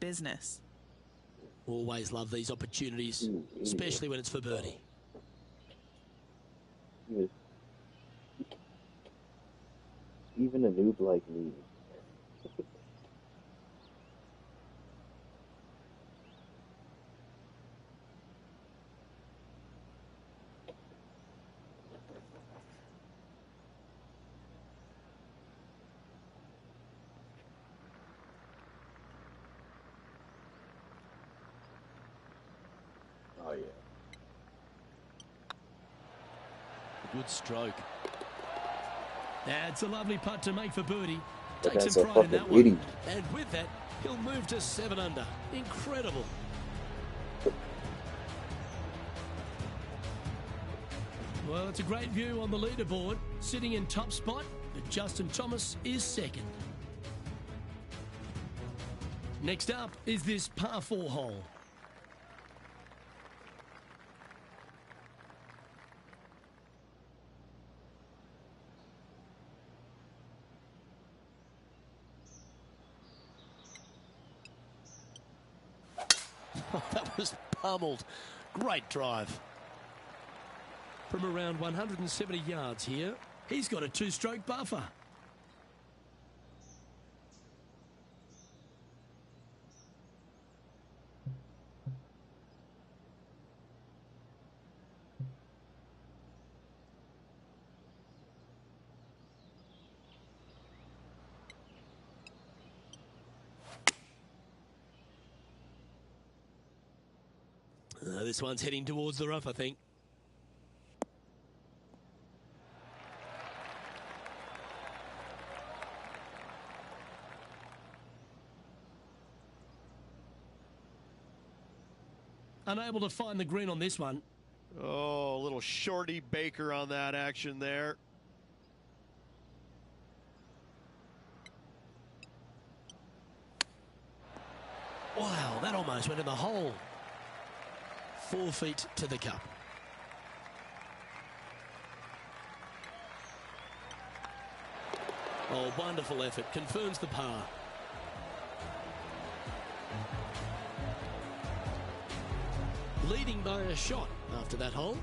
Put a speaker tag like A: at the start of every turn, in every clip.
A: business.
B: Always love these opportunities, especially when it's for birdie.
C: Even a noob like me. Oh, yeah.
B: Good stroke.
D: That's a lovely putt to make for birdie.
C: But
D: Take
C: that's
D: some
C: a
D: pride in
C: fucking
D: that one.
C: idiot.
B: And with that, he'll move to 7 under. Incredible.
D: Well, it's a great view on the leaderboard. Sitting in top spot, but Justin Thomas is second. Next up is this par 4 hole.
B: That was pummeled. Great drive.
D: From around 170 yards here, he's got a 2-stroke buffer.
B: This one's heading towards the rough, I think.
D: Unable to find the green on this one.
E: Oh, a little shorty Baker on that action there.
B: Wow, that almost went in the hole. 4 feet to the cup. Oh, wonderful effort. Confirms the par. Leading by a shot after that hole.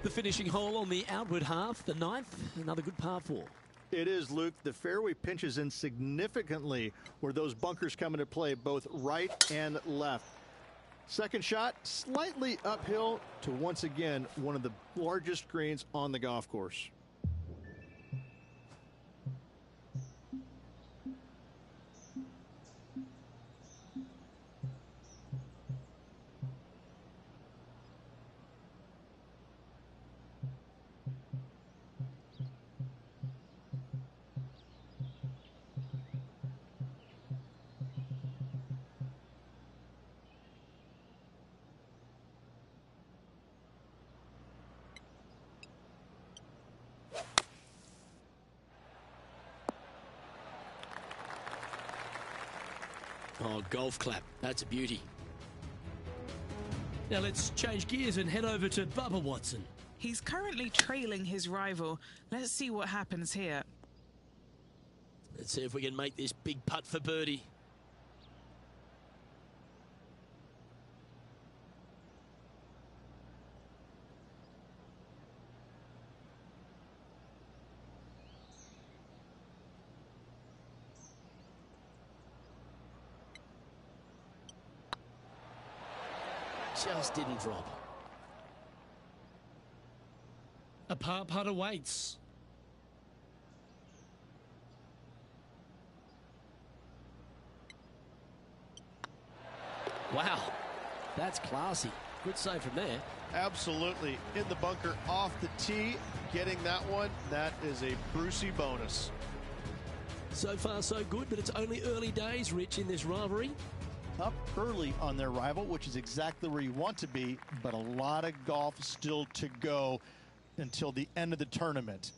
B: The finishing hole on the outward half, the 9th, another good par 4.
E: It is, Luke. The fairway pinches in significantly where those bunkers come into play, both right and left. Second shot, slightly uphill to once again one of the largest greens on the golf course.
B: Oh, golf clap. That's a beauty.
D: Now let's change gears and head over to Bubba Watson.
A: He's currently trailing his rival. Let's see what happens here.
B: Let's see if we can make this big putt for birdie. Just didn't drop.
D: A par putt awaits.
B: Wow, that's classy. Good save from there.
E: Absolutely. In the bunker off the tee, getting that one, that is a Brucey bonus.
B: So far, so good, but it's only early days, Rich, in this rivalry.
F: Up early on their rival, which is exactly where you want to be, but a lot of golf still to go until the end of the tournament.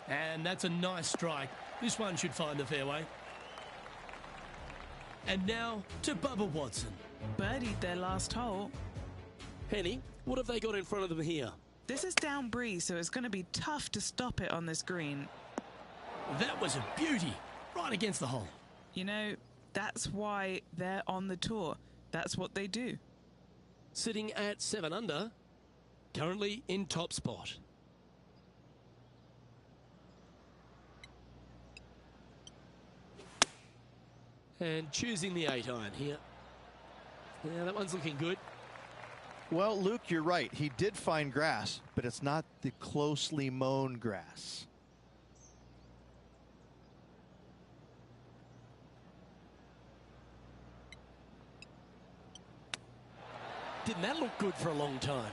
D: And that's a nice strike. This one should find the fairway. And now to Bubba Watson.
A: Birdied their last hole.
B: Henny, what have they got in front of them here?
A: This is down breeze, so it's going to be tough to stop it on this green.
D: That was a beauty, right against the hole.
A: You know, that's why they're on the tour. That's what they do.
B: Sitting at 7 under, currently in top spot. And choosing the 8-iron here. Yeah, that one's looking good.
F: Well, Luke, you're right. He did find grass, but it's not the closely mown grass.
B: Didn't that look good for a long time?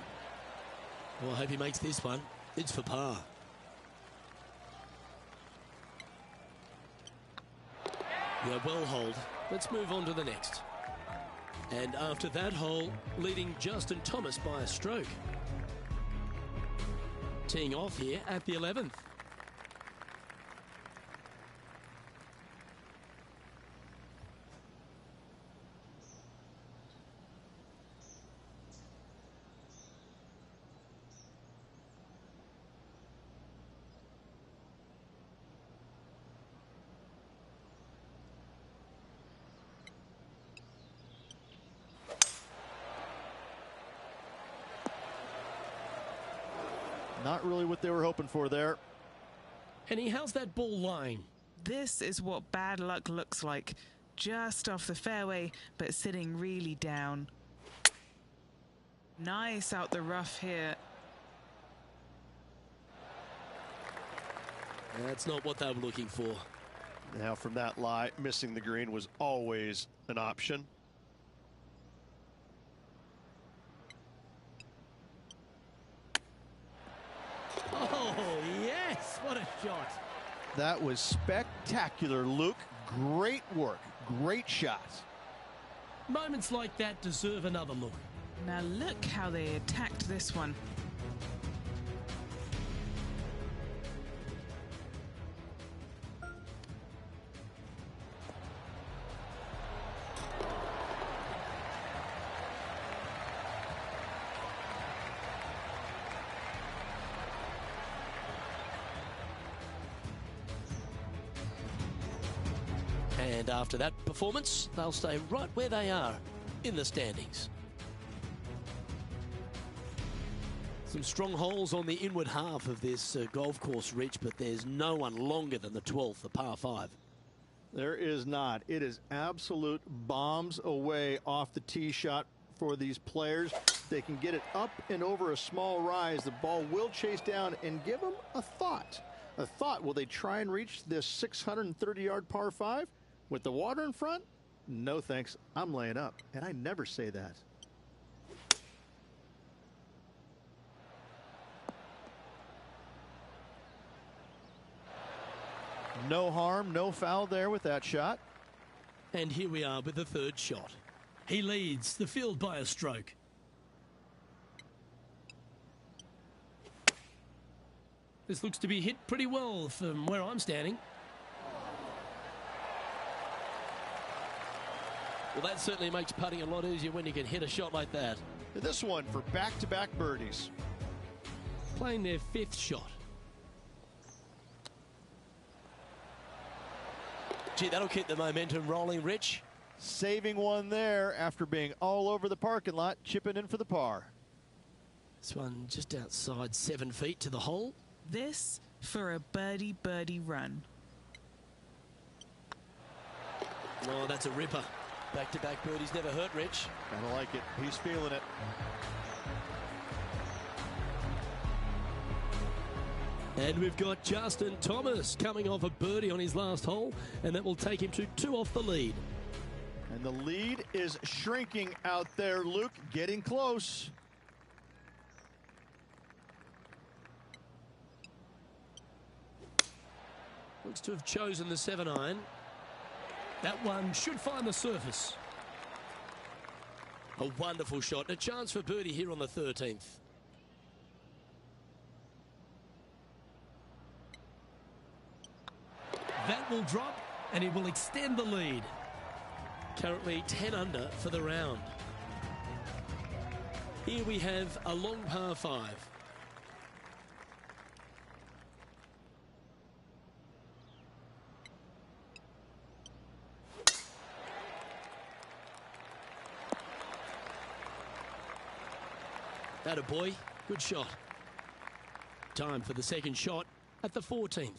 B: Well, I hope he makes this one. It's for par. Yeah, well holed. Let's move on to the next. And after that hole, leading Justin Thomas by a stroke. Teeing off here at the 11th.
F: Not really what they were hoping for there.
D: Henny, how's that ball lying?
A: This is what bad luck looks like. Just off the fairway, but sitting really down. Nice out the rough here.
B: That's not what they were looking for.
F: Now from that lie, missing the green was always an option.
D: Oh, yes, what a shot.
F: That was spectacular, Luke. Great work. Great shot.
D: Moments like that deserve another look.
A: Now look how they attacked this one.
B: And after that performance, they'll stay right where they are in the standings. Some strong holes on the inward half of this golf course, Rich, but there's no one longer than the 12th, the par 5.
E: There is not. It is absolute bombs away off the tee shot for these players. They can get it up and over a small rise. The ball will chase down and give them a thought. A thought, will they try and reach this 630-yard par 5? With the water in front? No thanks. I'm laying up. And I never say that.
F: No harm, no foul there with that shot.
D: And here we are with the third shot. He leads the field by a stroke. This looks to be hit pretty well from where I'm standing.
B: Well, that certainly makes putting a lot easier when you can hit a shot like that.
F: This one for back-to-back birdies.
D: Playing their 5th shot.
B: Gee, that'll keep the momentum rolling, Rich.
F: Saving one there after being all over the parking lot, chipping in for the par.
B: This one just outside 7 feet to the hole.
A: This for a birdie run.
B: Oh, that's a ripper. Back-to-back birdies never hurt, Rich.
F: I like it. He's feeling it.
D: And we've got Justin Thomas coming off a birdie on his last hole, and that will take him to 2 off the lead.
F: And the lead is shrinking out there, Luke. Getting close.
D: Looks to have chosen the 7-iron. That one should find the surface.
B: A wonderful shot. A chance for birdie here on the 13th.
D: That will drop, and it will extend the lead.
B: Currently 10 under for the round. Here we have a long par 5. Atta boy, good shot. Time for the second shot at the 14th.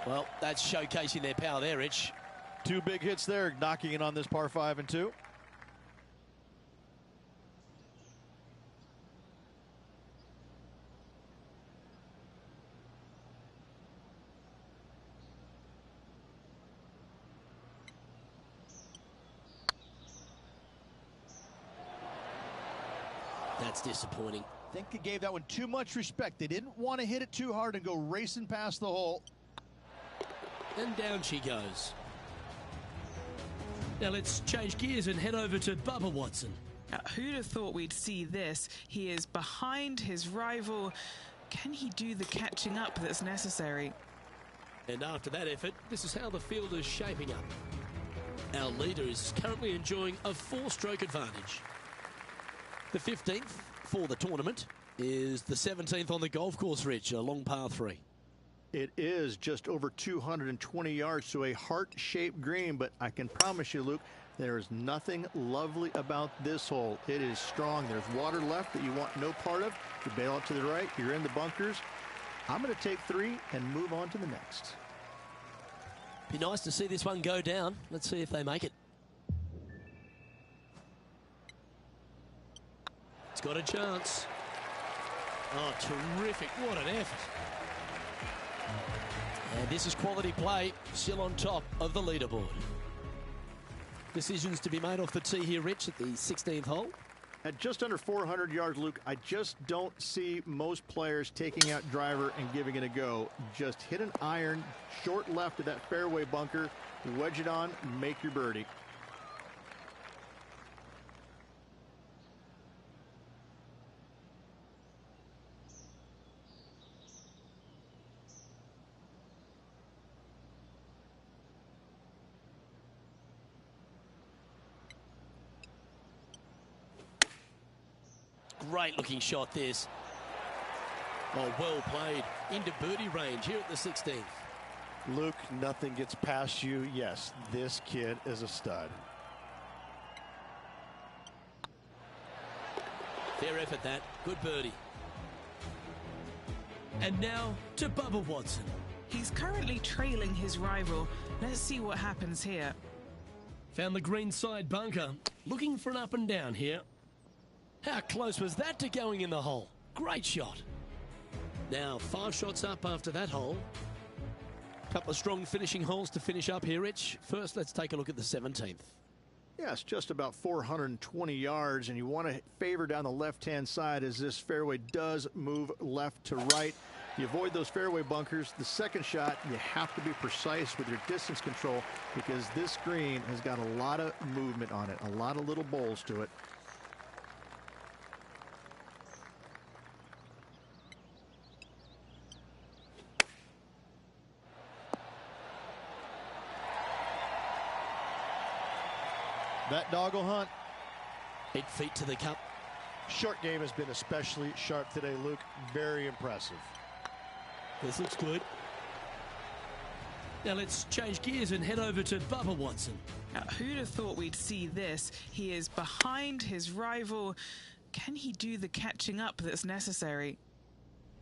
B: Well, that's showcasing their power there, Rich.
E: 2 big hits there, knocking it on this par 5 and 2.
B: That's disappointing.
F: I think they gave that one too much respect. They didn't want to hit it too hard and go racing past the hole.
B: And down she goes.
D: Now let's change gears and head over to Bubba Watson.
A: Now, who'd have thought we'd see this? He is behind his rival. Can he do the catching up that's necessary?
B: And after that effort, this is how the field is shaping up. Our leader is currently enjoying a 4-stroke advantage. The 15th for the tournament is the 17th on the golf course, Rich, a long par 3.
E: It is just over 220 yards to a heart-shaped green, but I can promise you, Luke, there is nothing lovely about this hole. It is strong. There's water left that you want no part of. You bail out to the right, you're in the bunkers. I'm going to take 3 and move on to the next.
B: Be nice to see this one go down. Let's see if they make it. It's got a chance. Oh, terrific. What an effort. And this is quality play, still on top of the leaderboard. Decisions to be made off the tee here, Rich, at the 16th hole.
E: At just under 400 yards, Luke, I just don't see most players taking out driver and giving it a go. Just hit an iron, short left of that fairway bunker, wedge it on, make your birdie.
B: Great looking shot this. Oh, well played. Into birdie range here at the 16th.
F: Luke, nothing gets past you. Yes, this kid is a stud.
B: Fair effort that. Good birdie.
D: And now to Bubba Watson.
A: He's currently trailing his rival. Let's see what happens here.
D: Found the green side bunker. Looking for an up and down here.
B: How close was that to going in the hole? Great shot. Now 5 shots up after that hole. Couple of strong finishing holes to finish up here, Rich. First, let's take a look at the 17th.
E: Yeah, it's just about 420 yards, and you want to favor down the left-hand side as this fairway does move left to right. You avoid those fairway bunkers. The second shot, you have to be precise with your distance control because this green has got a lot of movement on it, a lot of little bowls to it.
F: That dog will hunt.
B: 8 feet to the cup.
F: Short game has been especially sharp today, Luke. Very impressive.
B: This looks good.
D: Now let's change gears and head over to Bubba Watson.
A: Now, who'd have thought we'd see this? He is behind his rival. Can he do the catching up that's necessary?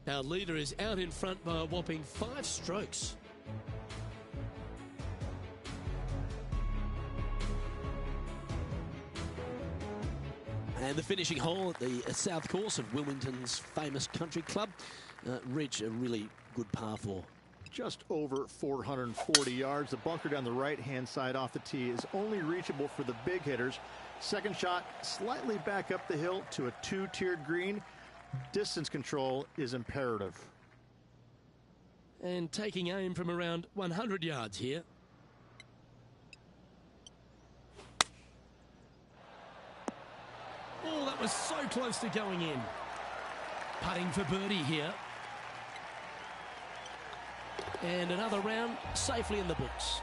B: Our leader is out in front by a whopping 5 strokes. And the finishing hole at the south course of Wilmington's famous country club. Rich, a really good par 4.
E: Just over 440 yards. The bunker down the right-hand side off the tee is only reachable for the big hitters. Second shot slightly back up the hill to a 2-tiered green. Distance control is imperative.
B: And taking aim from around 100 yards here.
D: Oh, that was so close to going in. Putting for birdie here. And another round safely in the books.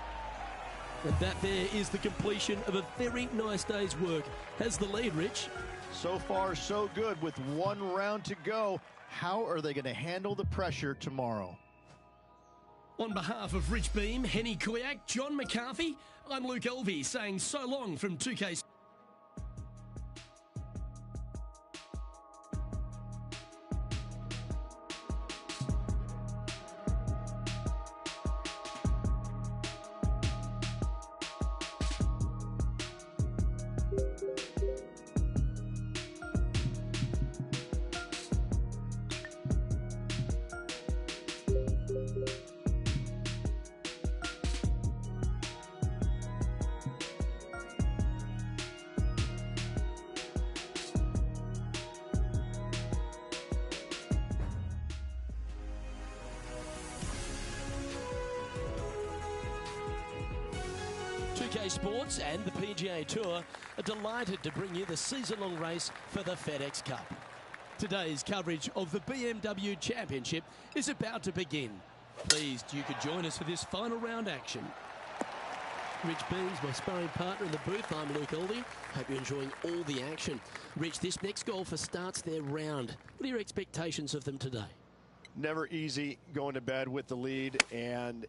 D: And that there is the completion of a very nice day's work. Has the lead, Rich.
F: So far, so good with one round to go. How are they going to handle the pressure tomorrow?
D: On behalf of Rich Beam, Henny Kuyak, John McCarthy, I'm Luke Elvey saying so long from 2K. Sports and the PGA Tour are delighted to bring you the season-long race for the FedEx Cup. Today's coverage of the BMW Championship is about to begin. Pleased you could join us for this final round action. Rich Beams, my sparring partner in the booth. I'm Luke Elvey. Hope you're enjoying all the action. Rich, this next golfer starts their round. What are your expectations of them today?
F: Never easy going to bed with the lead, and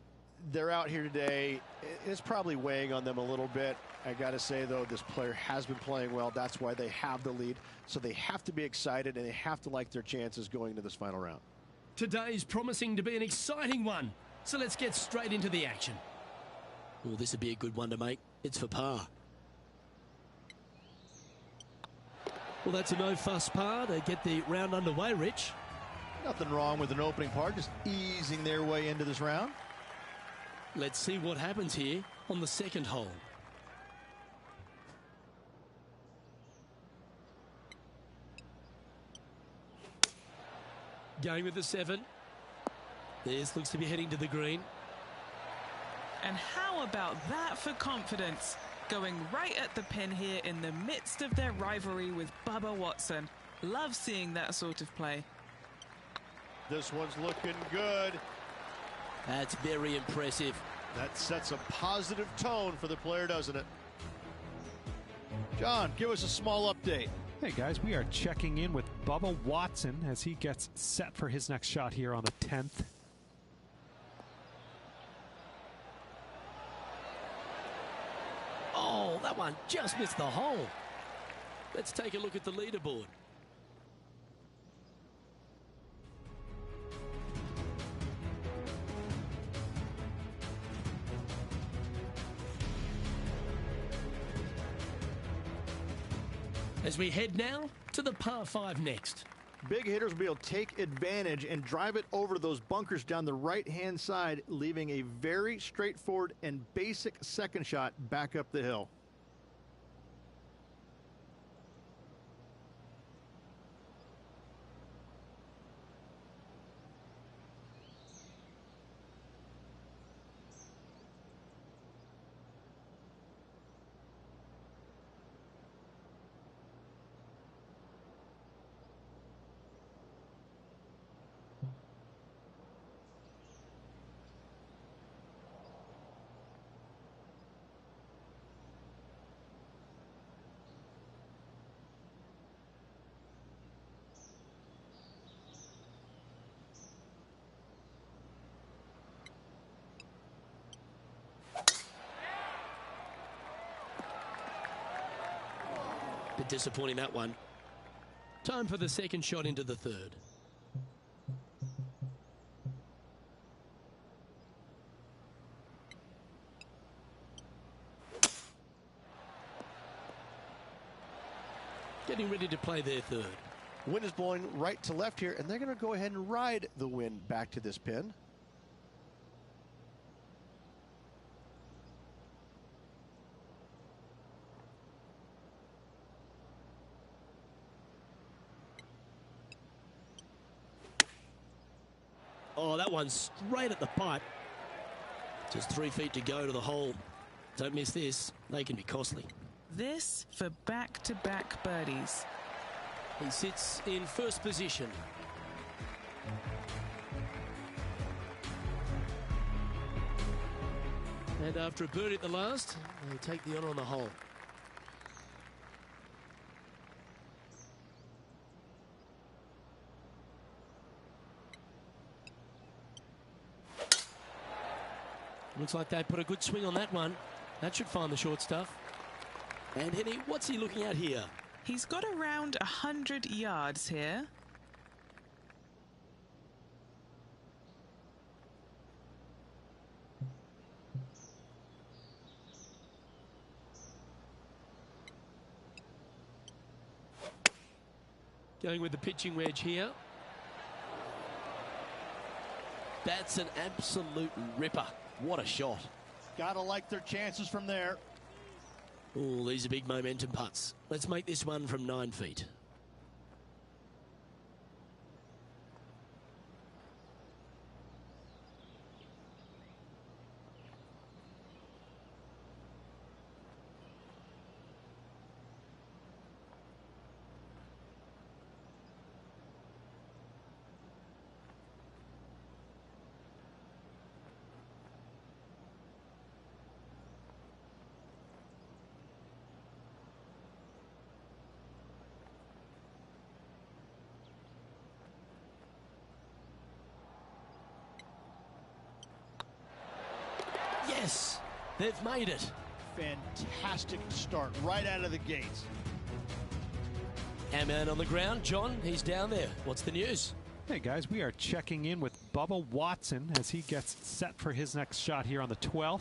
F: they're out here today. It's probably weighing on them a little bit. I got to say, though, this player has been playing well. That's why they have the lead. So they have to be excited, and they have to like their chances going into this final round.
D: Today's promising to be an exciting one. So let's get straight into the action.
B: Well, this would be a good one to make. It's for par. Well, that's a no-fuss par to get the round underway, Rich.
F: Nothing wrong with an opening par, just easing their way into this round.
D: Let's see what happens here on the second hole. Going with the 7. This looks to be heading to the green.
A: And how about that for confidence? Going right at the pin here in the midst of their rivalry with Bubba Watson. Love seeing that sort of play.
F: This one's looking good.
B: That's very impressive.
F: That sets a positive tone for the player, doesn't it? John, give us a small update.
G: Hey guys, we are checking in with Bubba Watson as he gets set for his next shot here on the 10th.
B: Oh, that one just missed the hole. Let's take a look at the leaderboard.
D: As we head now to the par 5 next.
E: Big hitters will be able to take advantage and drive it over those bunkers down the right-hand side, leaving a very straightforward and basic second shot back up the hill.
B: Bit disappointing, that one.
D: Time for the second shot into the third. Getting ready to play their third.
F: Wind is blowing right to left here, and they're going to go ahead and ride the wind back to this pin.
B: Oh, that one's straight at the pipe. Just 3 feet to go to the hole. Don't miss this. They can be costly.
A: This for back-to-back birdies.
B: He sits in first position. And after a birdie at the last, they take the honour on the hole. Looks like they put a good swing on that one. That should find the short stuff. And Henny, what's he looking at here?
A: He's got around 100 yards here.
B: Going with the pitching wedge here. That's an absolute ripper. What a shot.
F: Gotta like their chances from there.
B: Oh, these are big momentum putts. Let's make this one from 9 feet. Yes, they've made it.
F: Fantastic start right out of the gates.
B: Our man on the ground, John, he's down there. What's the news?
G: Hey guys, we are checking in with Bubba Watson as he gets set for his next shot here on the 12th.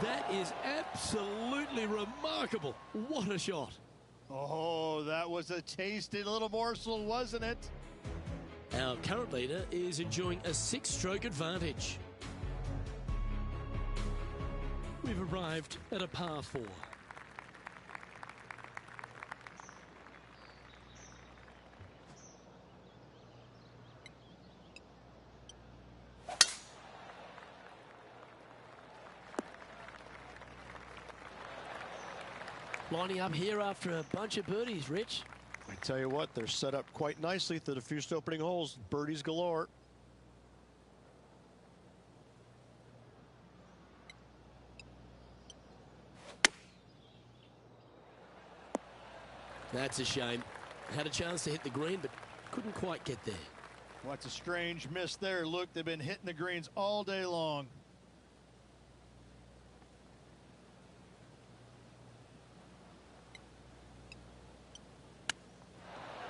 B: That is absolutely remarkable. What a shot.
F: Oh, that was a tasty little morsel, wasn't it?
B: Our current leader is enjoying a 6-stroke advantage. We've arrived at a par 4. Lining up here after a bunch of birdies, Rich.
F: I tell you what, they're set up quite nicely through the first opening holes. Birdies galore.
B: That's a shame. Had a chance to hit the green, but couldn't quite get there.
F: What's a strange miss there. Look, they've been hitting the greens all day long.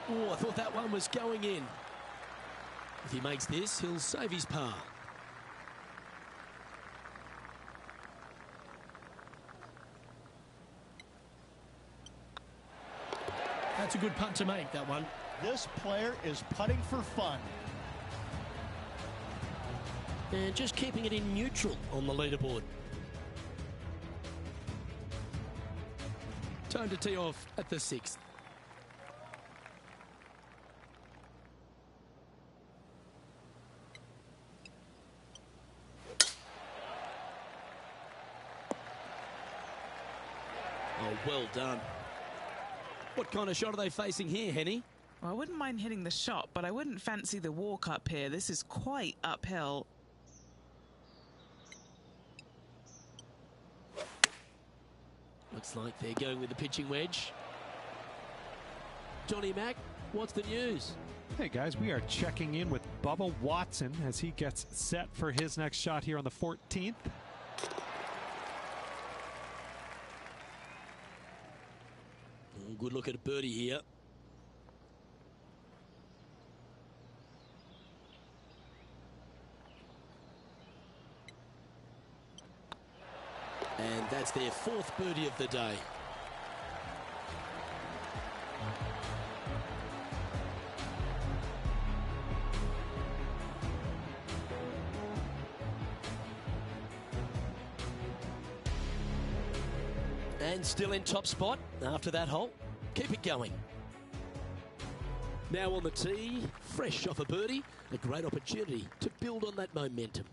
B: Oh, I thought that one was going in. If he makes this, he'll save his par. That's a good putt to make, that one.
F: This player is putting for fun.
B: And just keeping it in neutral on the leaderboard. Time to tee off at the 6th. Oh, well done. What kind of shot are they facing here, Henny?
A: Well, I wouldn't mind hitting the shot, but I wouldn't fancy the walk up here. This is quite uphill.
B: Looks like they're going with the pitching wedge. Johnny Mack, what's the news?
G: Hey guys, we are checking in with Bubba Watson as he gets set for his next shot here on the 14th.
B: Good look at a birdie here. And that's their 4th birdie of the day. And still in top spot after that hole. Keep it going. Now on the tee, fresh off a birdie, a great opportunity to build on that momentum.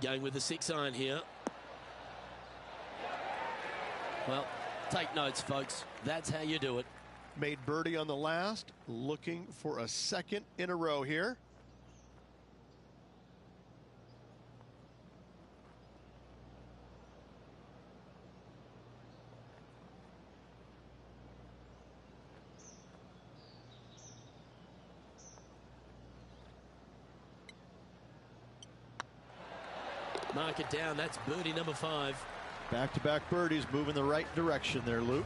B: Going with the 6-iron here. Well, take notes, folks. That's how you do it.
F: Made birdie on the last, looking for a second in a row here.
B: Mark it down. That's birdie number 5.
F: Back-to-back birdies, moving the right direction there, Luke.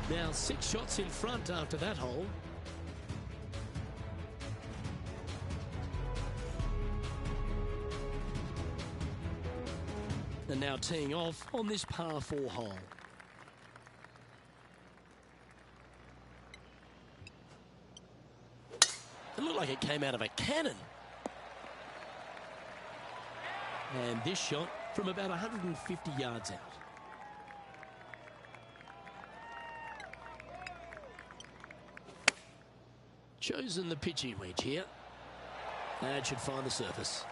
B: Now 6 shots in front after that hole. And now teeing off on this par 4 hole. It looked like it came out of a cannon. And this shot from about 150 yards out. Chosen the pitching wedge here. That should find the surface.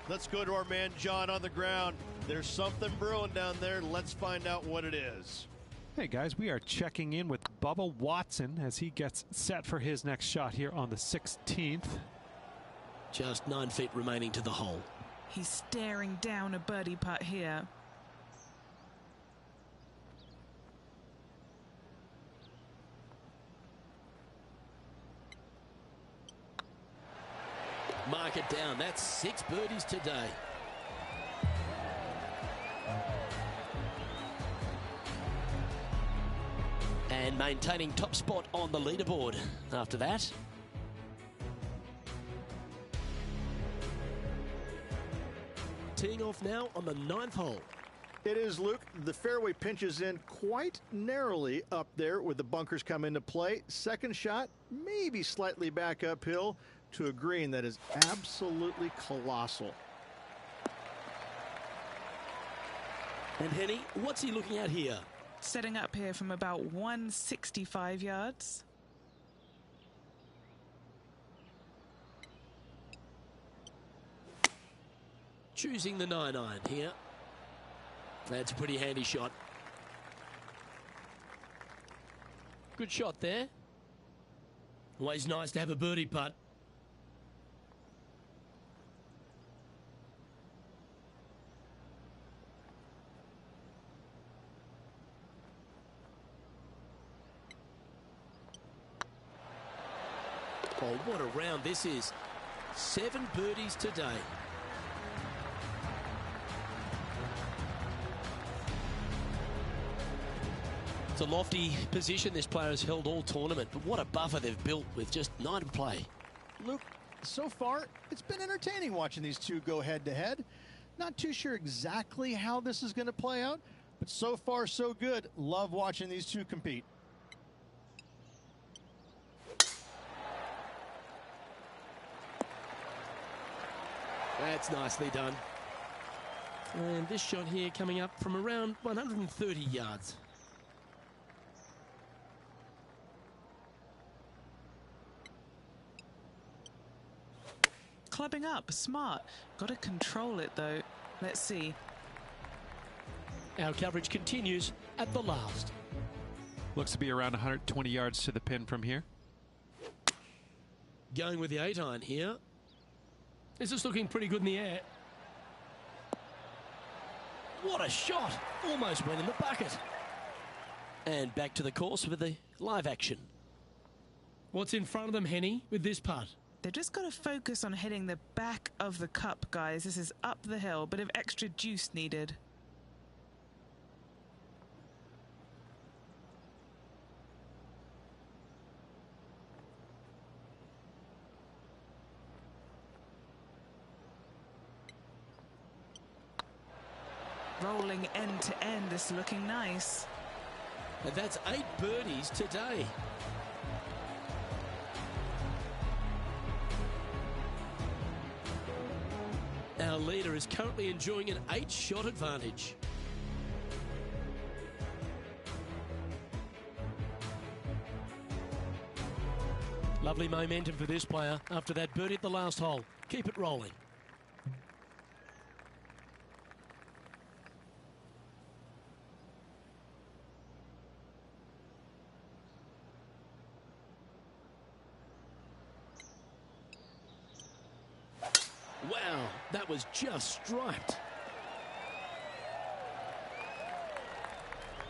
F: Let's go to our man John on the ground. There's something brewing down there. Let's find out what it is.
G: Hey guys, we are checking in with Bubba Watson as he gets set for his next shot here on the 16th.
B: Just 9 feet remaining to the hole.
A: He's staring down a birdie putt here.
B: Mark it down. That's 6 birdies today. And maintaining top spot on the leaderboard after that. Teeing off now on the 9th hole.
E: It is, Luke. The fairway pinches in quite narrowly up there with the bunkers come into play. Second shot, maybe slightly back uphill to a green that is absolutely colossal.
B: And Henny, what's he looking at here?
A: Setting up here from about 165 yards.
B: Choosing the 9-iron here. That's a pretty handy shot. Good shot there. Always nice to have a birdie putt. Oh, what a round this is. 7 birdies today. It's a lofty position this player has held all tournament, but what a buffer they've built with just 9 to play.
F: Luke, so far, it's been entertaining watching these two go head-to-head. Not too sure exactly how this is going to play out, but so far, so good. Love watching these two compete.
B: That's nicely done. And this shot here coming up from around 130 yards.
A: Clubbing up, smart. Got to control it though. Let's see.
B: Our coverage continues at the last.
G: Looks to be around 120 yards to the pin from here.
B: Going with the 8-iron here. This is looking pretty good in the air. What a shot! Almost went in the bucket. And back to the course with the live action. What's in front of them, Henny, with this putt?
A: They've just got to focus on hitting the back of the cup, guys. This is up the hill, bit of extra juice needed. Rolling end to end, this looking nice.
B: And that's 8 birdies today. Our leader is currently enjoying an 8-shot advantage. Lovely momentum for this player after that birdie at the last hole. Keep it rolling. Wow, that was just striped.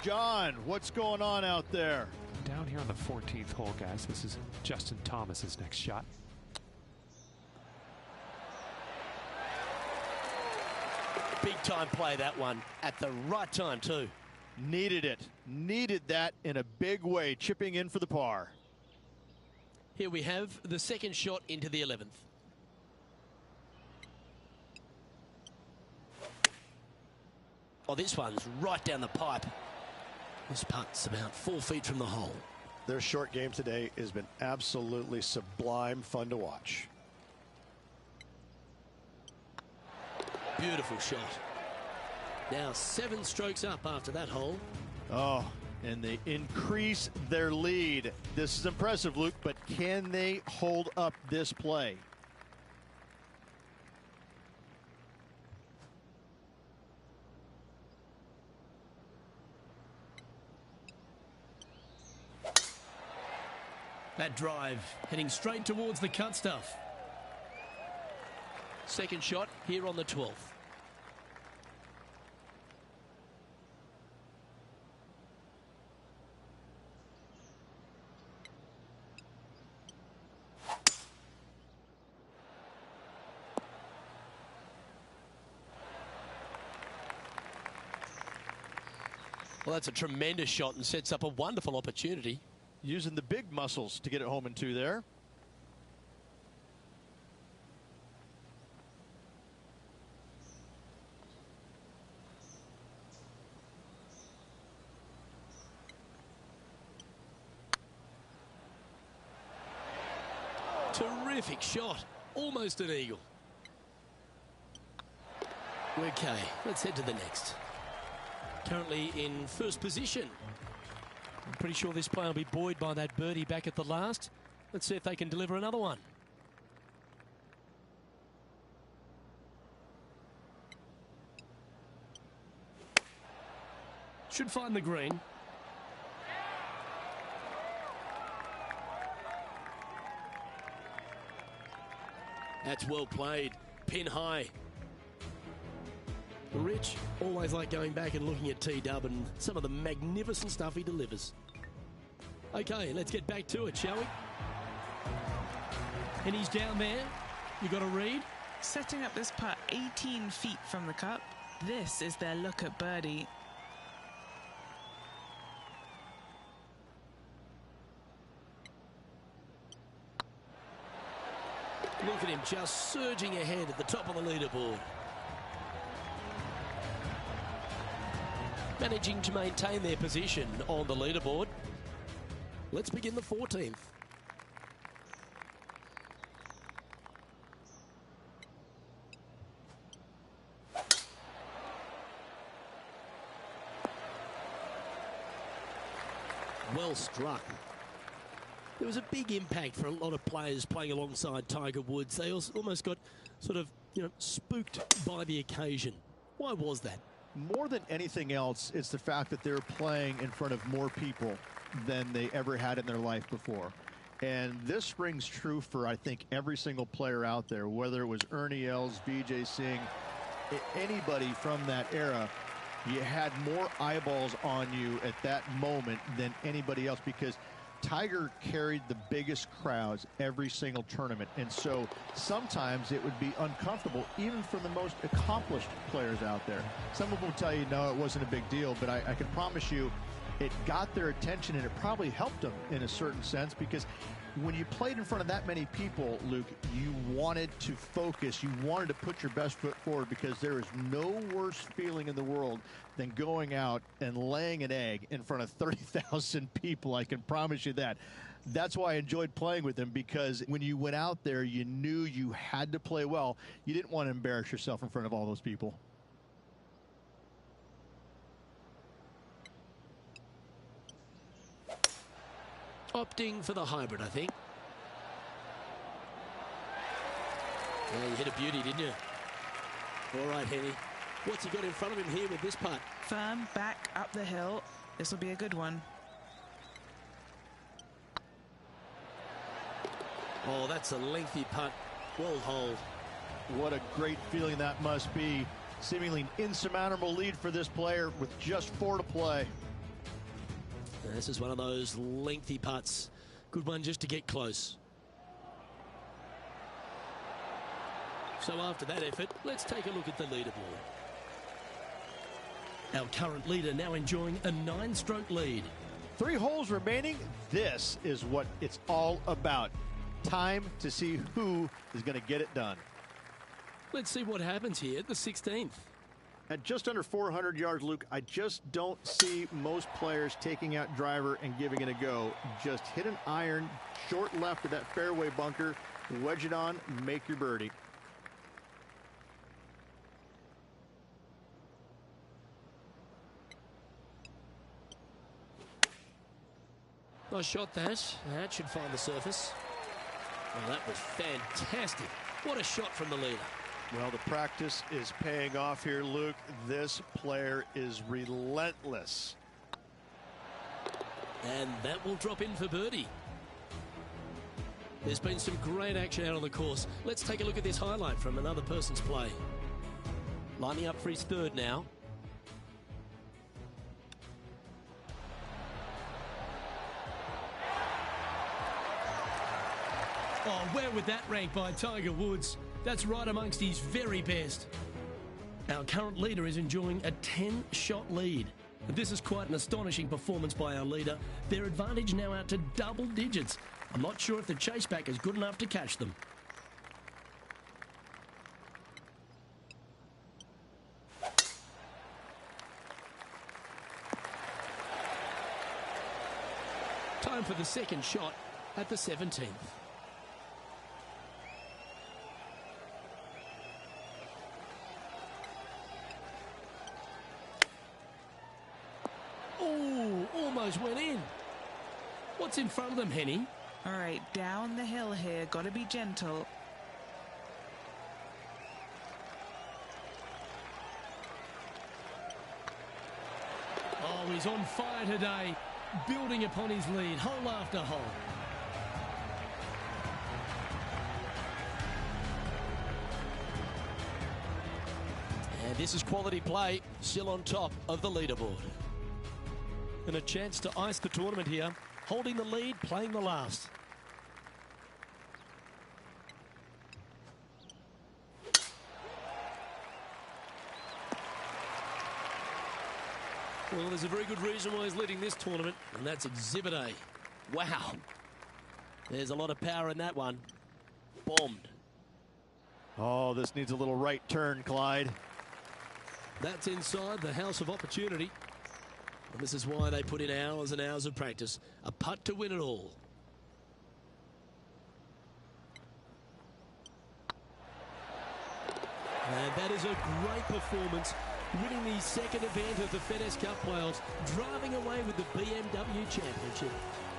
E: John, what's going on out there?
G: Down here on the 14th hole, guys. This is Justin Thomas's next shot.
B: Big time play, that one, at the right time too.
E: Needed it. Needed that in a big way, chipping in for the par.
B: Here we have the second shot into the 11th. Oh, this one's right down the pipe. This putt's about 4 feet from the hole.
F: Their short game today has been absolutely sublime fun to watch.
B: Beautiful shot. Now 7 strokes up after that hole.
E: Oh, and they increase their lead. This is impressive, Luke, but can they hold up this play?
B: That drive heading straight towards the cut stuff. Second shot here on the 12th. Well, that's a tremendous shot and sets up a wonderful opportunity.
E: Using the big muscles to get it home in 2 there.
B: Terrific shot. Almost an eagle. Okay, let's head to the next. Currently in first position. I'm pretty sure this player will be buoyed by that birdie back at the last. Let's see if they can deliver another one. Should find the green. That's well played. Pin high. Rich, always like going back and looking at T-Dub and some of the magnificent stuff he delivers. Okay, let's get back to it, shall we? And he's down there. You got a read?
A: Setting up this putt 18 feet from the cup. This is their look at birdie.
B: Look at him just surging ahead at the top of the leaderboard. Managing to maintain their position on the leaderboard. Let's begin the 14th. Well struck. There was a big impact for a lot of players playing alongside Tiger Woods. They almost got sort of, spooked by the occasion. Why was that?
E: More than anything else, it's the fact that they're playing in front of more people than they ever had in their life before. And this rings true for, I think, every single player out there, whether it was Ernie Els, Vijay Singh, anybody from that era. You had more eyeballs on you at that moment than anybody else because Tiger carried the biggest crowds every single tournament. And so sometimes it would be uncomfortable, even for the most accomplished players out there. Some people will tell you, no, it wasn't a big deal, but I can promise you it got their attention, and it probably helped them in a certain sense because when you played in front of that many people, Luke, you wanted to focus. You wanted to put your best foot forward because there is no worse feeling in the world than going out and laying an egg in front of 30,000 people. I can promise you that. That's why I enjoyed playing with him, because when you went out there, you knew you had to play well. You didn't want to embarrass yourself in front of all those people.
B: Opting for the hybrid, I think. Yeah, you hit a beauty, didn't you? All right, Henny. What's he got in front of him here with this putt?
A: Firm back up the hill. This will be a good one.
B: Oh, that's a lengthy putt. Well holed.
F: What a great feeling that must be. Seemingly an insurmountable lead for this player with just 4 to play.
B: And this is one of those lengthy putts. Good one just to get close. So after that effort, let's take a look at the leaderboard. Our current leader now enjoying a 9-stroke lead.
F: 3 holes remaining. This is what it's all about. Time to see who is going to get it done.
B: Let's see what happens here at the 16th.
E: At just under 400 yards, Luke, I just don't see most players taking out driver and giving it a go. Just hit an iron, short left of that fairway bunker, wedge it on, make your birdie.
B: Nice shot, that. That should find the surface. Well, that was fantastic. What a shot from the leader.
F: Well, the practice is paying off here, Luke. This player is relentless.
B: And that will drop in for birdie. There's been some great action out on the course. Let's take a look at this highlight from another person's play. Lining up for his third now. Oh, where would that rank by Tiger Woods? That's right amongst his very best. Our current leader is enjoying a 10-shot lead. This is quite an astonishing performance by our leader. Their advantage now out to double digits. I'm not sure if the chase back is good enough to catch them. Time for the second shot at the 17th. Oh, almost went in. What's in front of them, Henny?
A: All right, down the hill here. Got to be gentle.
B: Oh, he's on fire today, building upon his lead, hole after hole. And this is quality play, still on top of the leaderboard. And a chance to ice the tournament here, holding the lead, playing the last. Well, there's a very good reason why he's leading this tournament, and that's Exhibit A. Wow. There's a lot of power in that one. Bombed.
F: Oh, this needs a little right turn, Clyde.
B: That's inside the house of opportunity. And this is why they put in hours and hours of practice. A putt to win it all. And that is a great performance, winning the second event of the FedEx Cup playoffs, driving away with the BMW Championship.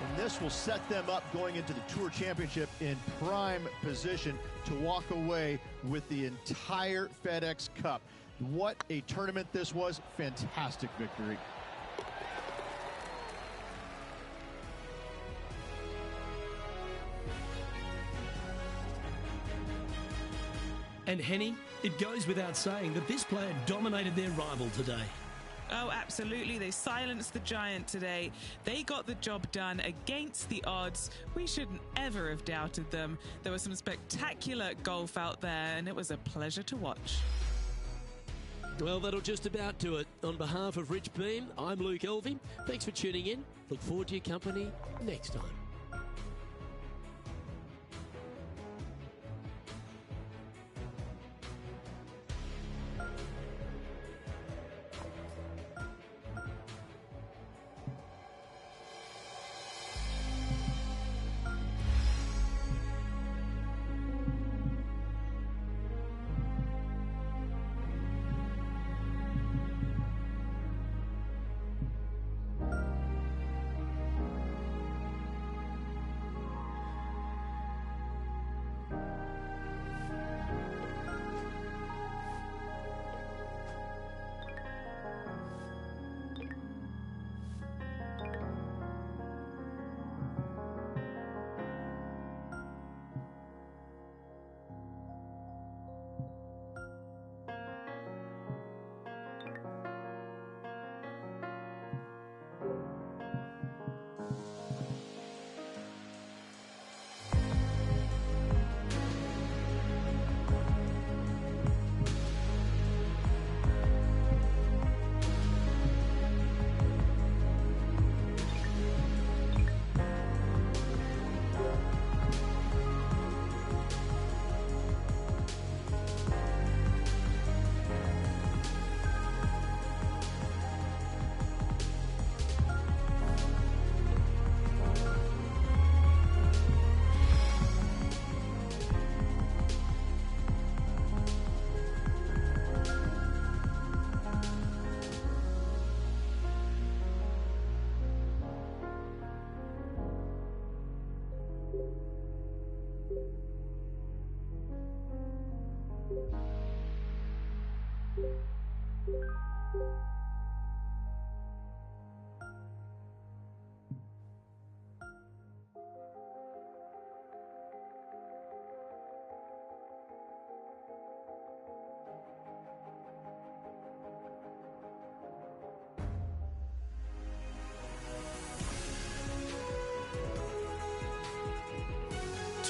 F: And this will set them up going into the Tour Championship in prime position to walk away with the entire FedEx Cup. What a tournament this was. Fantastic victory.
B: And Henny, it goes without saying that this player dominated their rival today.
A: Oh, absolutely. They silenced the giant today. They got the job done against the odds. We shouldn't ever have doubted them. There was some spectacular golf out there, and it was a pleasure to watch.
B: Well, that'll just about do it. On behalf of Rich Beam, I'm Luke Elvey. Thanks for tuning in. Look forward to your company next time.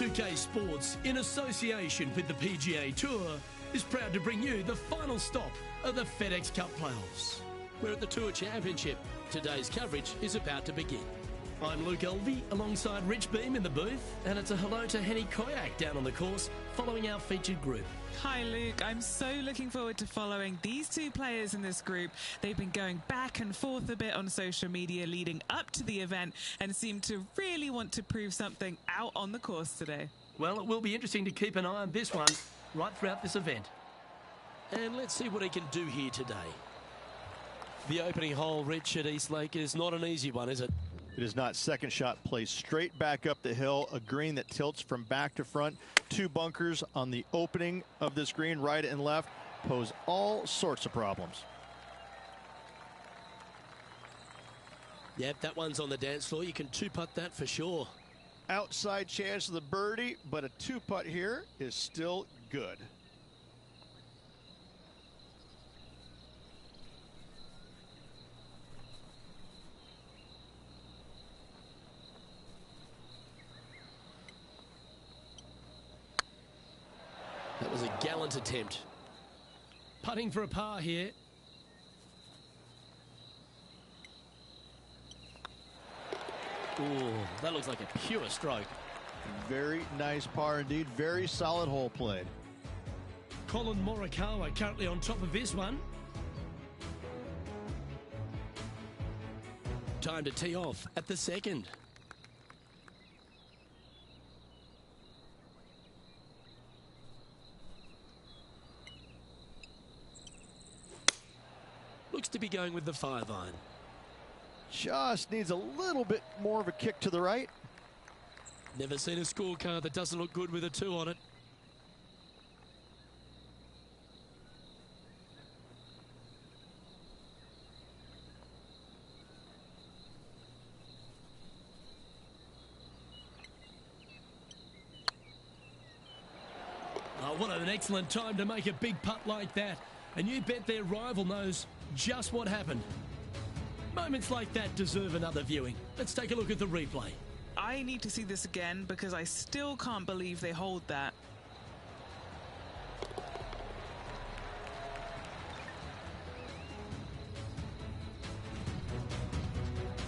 D: 2K Sports, in association with the PGA Tour, is proud to bring you the final stop of the FedEx Cup playoffs.
B: We're at the Tour Championship. Today's coverage is about to begin.
D: I'm Luke Elvey alongside Rich Beam in the booth, and it's a hello to Henny Koyak down on the course following our featured group.
A: Hi Luke, I'm so looking forward to following these two players in this group. They've been going back and forth a bit on social media leading up to the event and seem to really want to prove something out on the course today.
D: Well, it will be interesting to keep an eye on this one right throughout this event.
B: And let's see what he can do here today. The opening hole, Rich, at Eastlake is not an easy one, is it?
E: It is not. Second shot plays straight back up the hill, a green that tilts from back to front. Two bunkers on the opening of this green, right and left, pose all sorts of problems.
B: Yep, that one's on the dance floor. You can two-putt that for sure.
F: Outside chance of the birdie, but a two-putt here is still good.
B: That was a gallant attempt.
D: Putting for a par here.
B: Ooh, that looks like a pure stroke.
E: Very nice par indeed. Very solid hole played.
D: Colin Morikawa currently on top of this one.
B: Time to tee off at the second. Looks to be going with the 5-iron.
E: Just needs a little bit more of a kick to the right.
B: Never seen a scorecard that doesn't look good with a 2 on it.
D: Oh, what an excellent time to make a big putt like that. And you bet their rival knows just what happened. Moments like that deserve another viewing. Let's take a look at the replay.
A: I need to see this again because I still can't believe they hold that.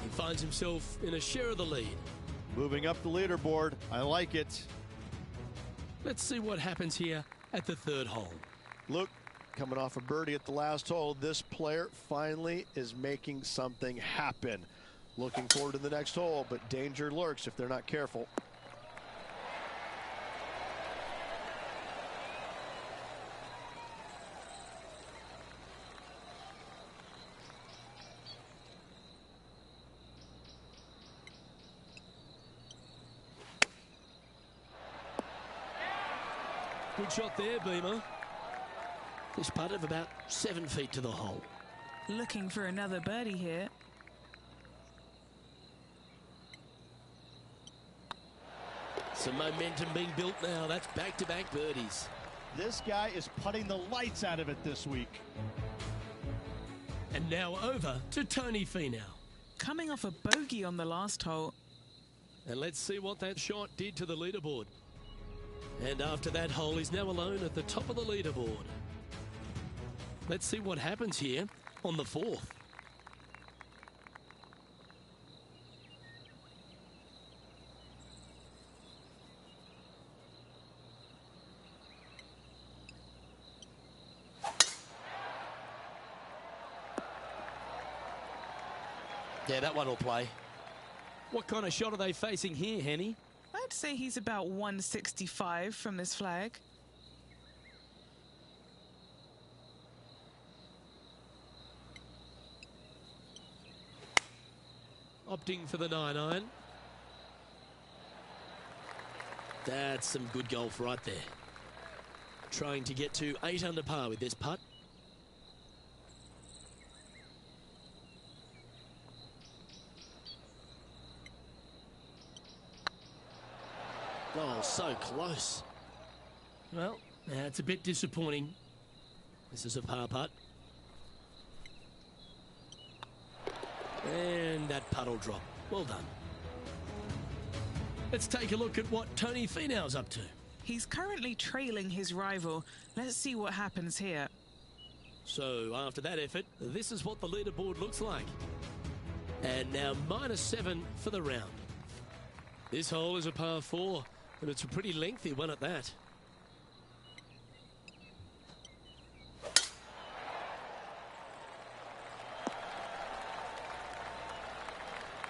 B: He finds himself in a share of the lead.
E: Moving up the leaderboard. I like it.
B: Let's see what happens here at the third hole.
F: Look, coming off a birdie at the last hole, this player finally is making something happen. Looking forward to the next hole, but danger lurks if they're not careful.
B: Good shot there, Beamer. This putt of about 7 feet to the hole.
A: Looking for another birdie here.
B: Some momentum being built now. That's back-to-back birdies.
E: This guy is putting the lights out of it this week.
D: And now over to Tony Finau.
A: Coming off a bogey on the last hole.
B: And let's see what that shot did to the leaderboard. And after that hole, he's now alone at the top of the leaderboard. Let's see what happens here on the fourth. Yeah, that one will play.
D: What kind of shot are they facing here, Henny?
A: I'd say he's about 165 from this flag.
B: Opting for the 9-iron. That's some good golf right there. Trying to get to 8 under par with this putt. Oh, so close.
D: Well, it's a bit disappointing.
B: This is a par putt. And that putt will drop. Well done.
D: Let's take a look at what Tony Finau's up to.
A: He's currently trailing his rival. Let's see what happens here.
B: So after that effort, this is what the leaderboard looks like. And now -7 for the round. This hole is a par 4, and it's a pretty lengthy one at that.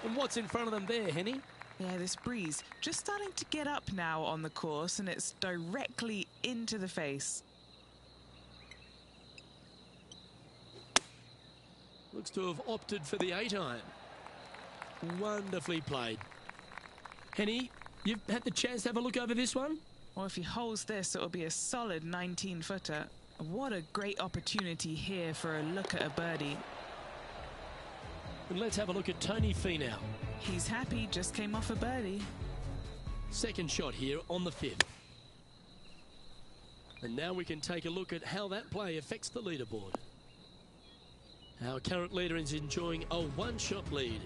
B: And what's in front of them there, Henny?
A: Yeah, this breeze just starting to get up now on the course, and it's directly into the face.
B: Looks to have opted for the 8-iron. Wonderfully played. Henny, you've had the chance to have a look over this one?
A: Well, if he holds this, it'll be a solid 19-footer. What a great opportunity here for a look at a birdie.
B: And let's have a look at Tony Finau.
A: He's happy, just came off a birdie.
B: Second shot here on the 5th. And now we can take a look at how that play affects the leaderboard. Our current leader is enjoying a one-shot lead.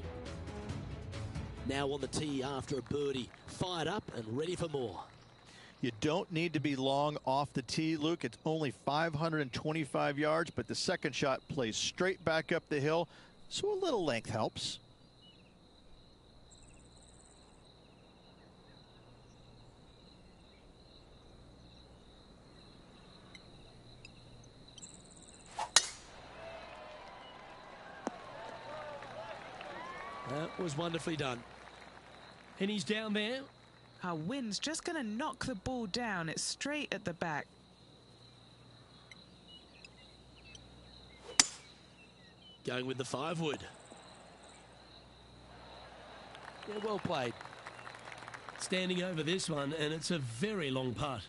B: Now on the tee after a birdie, fired up and ready for more.
E: You don't need to be long off the tee, Luke. It's only 525 yards, but the second shot plays straight back up the hill, so a little length helps.
B: That was wonderfully done. And he's down there.
A: Our wind's just going to knock the ball down. It's straight at the back.
B: Going with the 5-wood. Yeah, well played. Standing over this one, and it's a very long putt.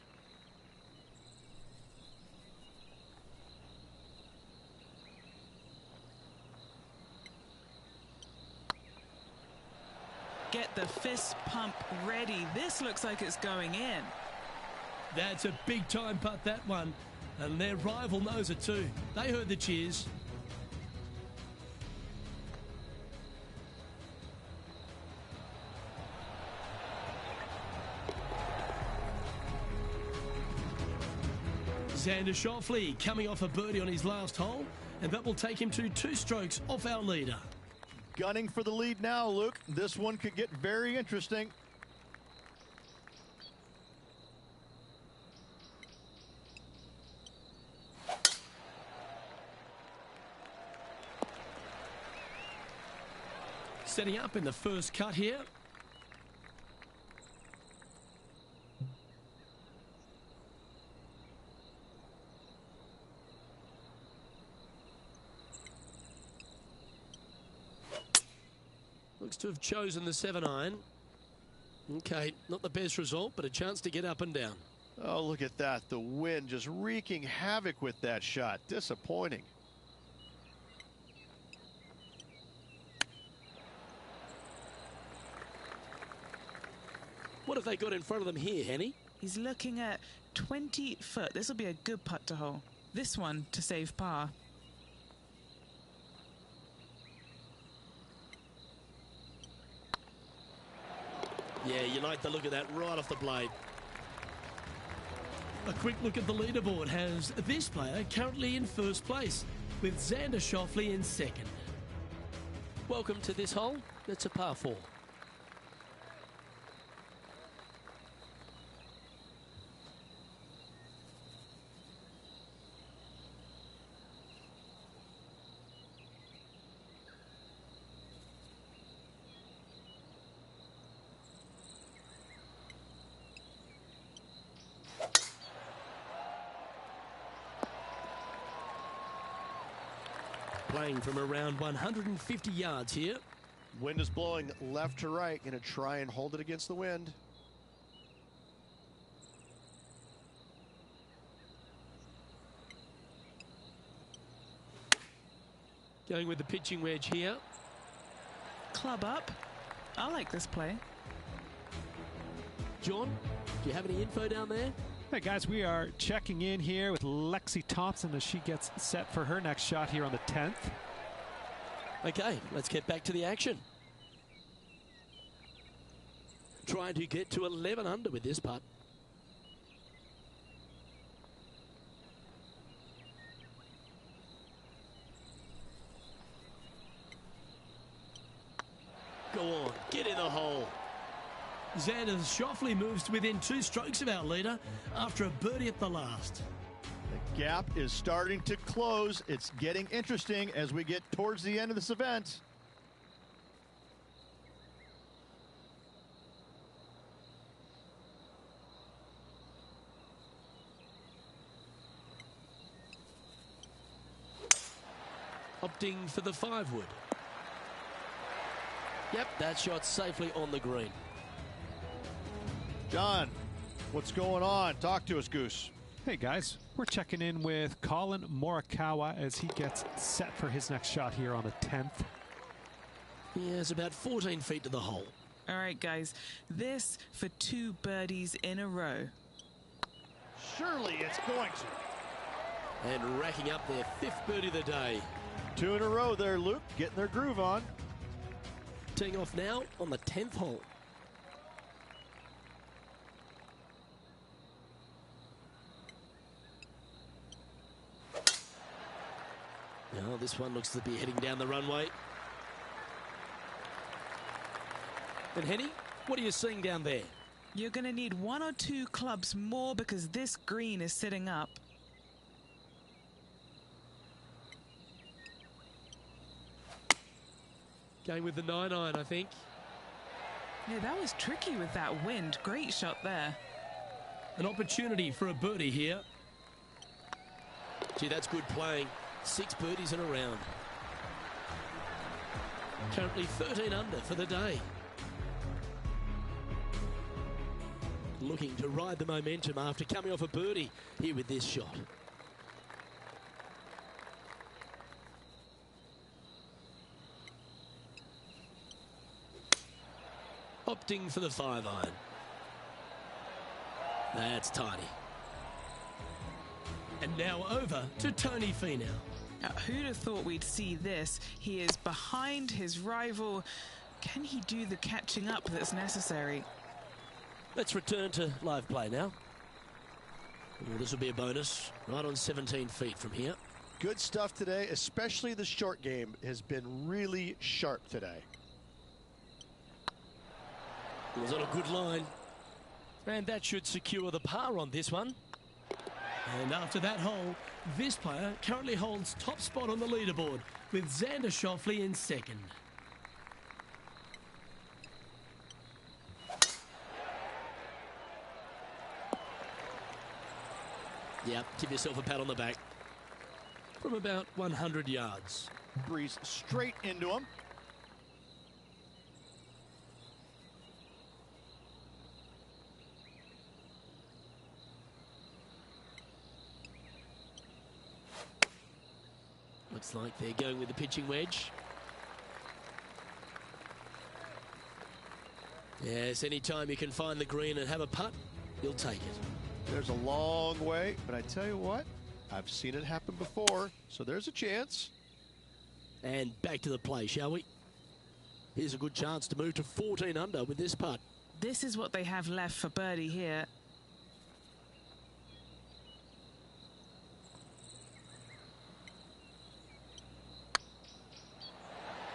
A: Get the fist pump ready. This looks like it's going in.
B: That's a big time putt, that one. And their rival knows it too. They heard the cheers. Xander Schauffele coming off a birdie on his last hole, and that will take him to 2 strokes off our leader.
E: Gunning for the lead now, Luke. This one could get very interesting.
B: Setting up in the first cut here. Looks to have chosen the 7-iron. Okay, not the best result, but a chance to get up and down.
F: Oh, look at that. The wind just wreaking havoc with that shot. Disappointing.
B: What have they got in front of them here, Henny?
A: He's looking at 20 foot. This will be a good putt to hole. This one to save par.
B: Yeah, you like the look of that right off the blade. A quick look at the leaderboard has this player currently in first place, with Xander Schauffele in second. Welcome to this hole. It's a par 4. Playing from around 150 yards here.
F: Wind is blowing left to right. Going to try and hold it against the wind.
B: Going with the pitching wedge here.
A: Club up. I like this play.
B: John, do you have any info down there?
G: Hey guys, we are checking in here with Lexi Thompson as she gets set for her next shot here on the 10th.
B: Okay, let's get back to the action. trying to get to 11 under with this putt. Go on, get in the hole.
D: Xander Schauffele moves to within 2 strokes of our leader after a birdie at the last.
E: The gap is starting to close. It's getting interesting as we get towards the end of this event.
B: Opting for the 5-wood. Yep, that shot safely on the green.
E: John, what's going on? Talk to us, Goose.
G: Hey guys, we're checking in with Colin Morikawa as he gets set for his next shot here on the 10th.
B: Yeah, it's about 14 feet to the hole.
A: All right, guys, this for 2 birdies in a row.
E: Surely it's going to.
B: And racking up their 5th birdie of the day.
E: 2 in a row there, Luke, getting their groove on.
B: Teeing off now on the 10th hole. Now this one looks to be heading down the runway. And Henny, what are you seeing down there?
A: You're going to need 1 or 2 clubs more because this green is sitting up.
B: Going with the 9-iron, I think.
A: Yeah, that was tricky with that wind. Great shot there.
D: An opportunity for a birdie here.
B: Gee, that's good playing. 6 birdies in a round. Currently 13 under for the day. Looking to ride the momentum after coming off a birdie here with this shot. Opting for the 5-iron. That's tidy.
D: And now over to Tony Finau.
A: Now, who'd have thought we'd see this? He is behind his rival. Can he do the catching up that's necessary?
B: Let's return to live play now. Well, this will be a bonus. Right on 17 feet from here.
F: Good stuff today, especially the short game has been really sharp today.
B: It was on a good line. And that should secure the par on this one.
D: And after that hole, this player currently holds top spot on the leaderboard with Xander Schauffele in 2nd.
B: Yep, give yourself a pat on the back. From about 100 yards.
E: Breeze straight into him.
B: Looks like they're going with the pitching wedge. Yes, anytime you can find the green and have a putt, you'll take it.
F: There's a long way, but I tell you what, I've seen it happen before, so there's a chance.
B: And back to the play, shall we? Here's a good chance to move to 14 under with this putt.
A: This is what they have left for birdie here.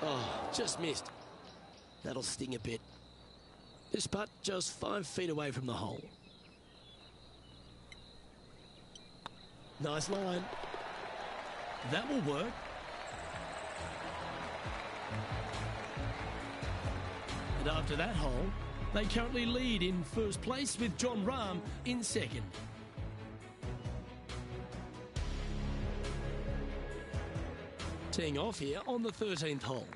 B: Oh, just missed. That'll sting a bit. This putt just 5 feet away from the hole. Nice line.
D: That will work. And after that hole, they currently lead in 1st place with Jon Rahm in 2nd.
B: Teeing off here on the 13th hole.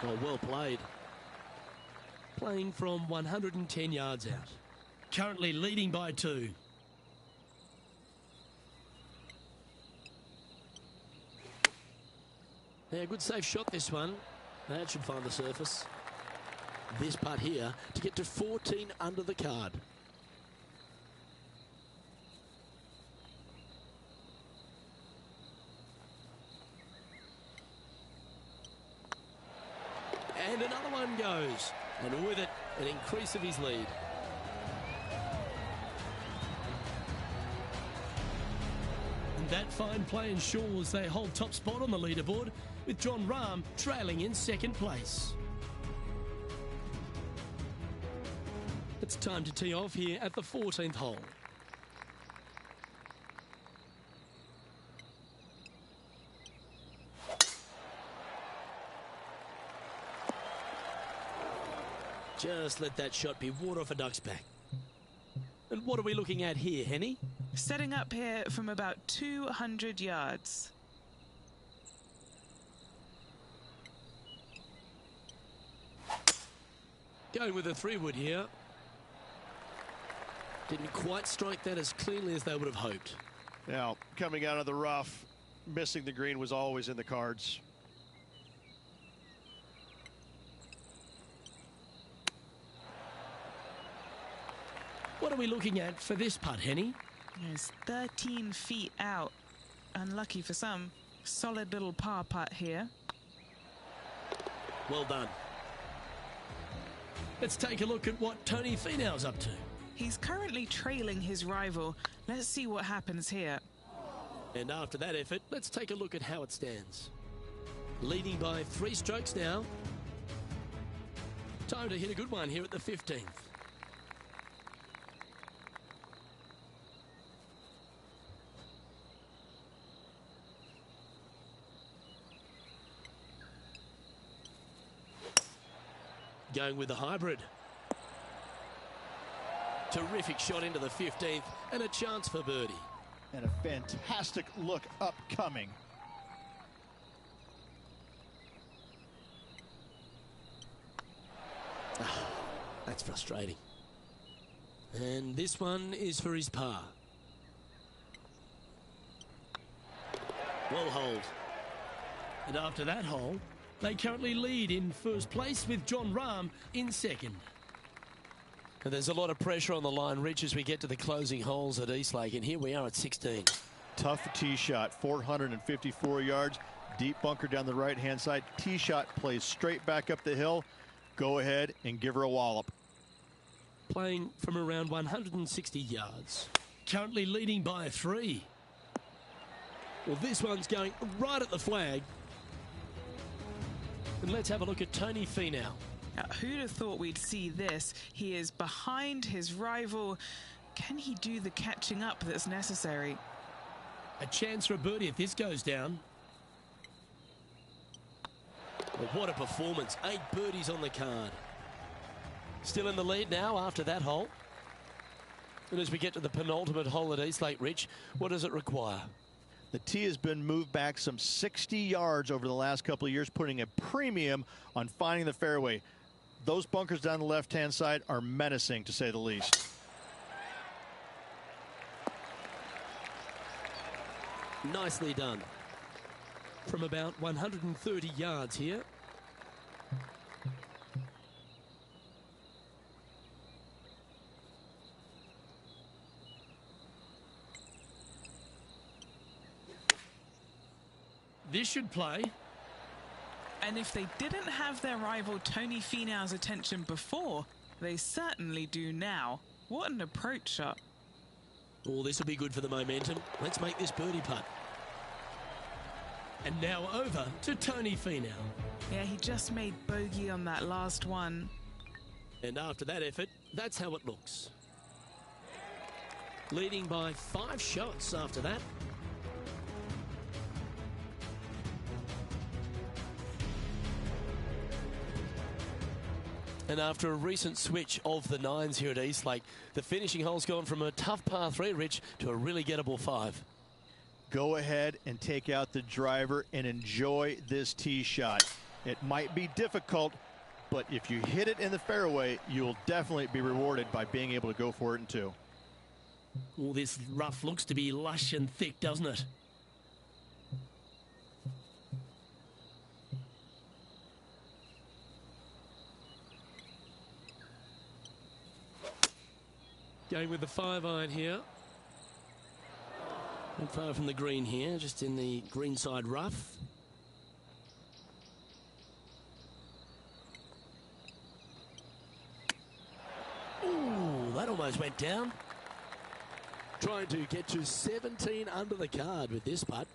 B: Oh, well played. Playing from 110 yards out.
D: Currently leading by 2.
B: Yeah, good safe shot this one. That should find the surface. This putt here to get to 14 under the card. And another one goes. And with it, an increase of his lead. And that fine play ensures they hold top spot on the leaderboard, with Jon Rahm trailing in second place. It's time to tee off here at the 14th hole. Just let that shot be water off a duck's back. And what are we looking at here, Henny?
A: Setting up here from about 200 yards.
B: Going with a 3-wood here. Didn't quite strike that as cleanly as they would have hoped.
F: Now, coming out of the rough, missing the green was always in the cards.
B: What are we looking at for this putt, Henny?
A: It's 13 feet out. Unlucky for some. Solid little par putt here.
B: Well done. Let's take a look at what Tony Finau's up to.
A: He's currently trailing his rival. Let's see what happens here.
B: And after that effort, let's take a look at how it stands. Leading by 3 strokes now. Time to hit a good one here at the 15th. Going with the hybrid. Terrific shot into the 15th and a chance for birdie.
E: And a fantastic look upcoming.
B: That's frustrating. And this one is for his par. Well holed. And after that hole, they currently lead in first place with Jon Rahm in second. And there's a lot of pressure on the line, Rich, as we get to the closing holes at Eastlake. And here we are at 16.
E: Tough tee shot, 454 yards, deep bunker down the right-hand side. Tee shot plays straight back up the hill. Go ahead and give her a wallop.
B: Playing from around 160 yards. Currently leading by 3. Well, this one's going right at the flag. And let's have a look at Tony Finau.
A: Now, who'd have thought we'd see this? He is behind his rival. Can he do the catching up that's necessary?
B: A chance for a birdie if this goes down. Well, what a performance. 8 birdies on the card. Still in the lead now after that hole. And as we get to the penultimate hole at Eastlake, Rich, what does it require?
E: The tee has been moved back some 60 yards over the last couple of years, putting a premium on finding the fairway. Those bunkers down the left-hand side are menacing, to say the least.
B: Nicely done. From about 130 yards here. This should play.
A: And if they didn't have their rival Tony Finau's attention before, they certainly do now. What an approach shot.
B: Oh, this will be good for the momentum. Let's make this birdie putt. And now over to Tony Finau.
A: Yeah, he just made bogey on that last one.
B: And after that effort, that's how it looks. Leading by 5 shots after that. And after a recent switch of the 9s here at Eastlake, the finishing hole's gone from a tough par 3, Rich, to a really gettable 5.
E: Go ahead and take out the driver and enjoy this tee shot. It might be difficult, but if you hit it in the fairway, you'll definitely be rewarded by being able to go for it in 2.
B: All this rough looks to be lush and thick, doesn't it? Going with the 5-iron here. Not far from the green here, just in the greenside rough. almost went down. Trying to get to 17 under the card with this putt.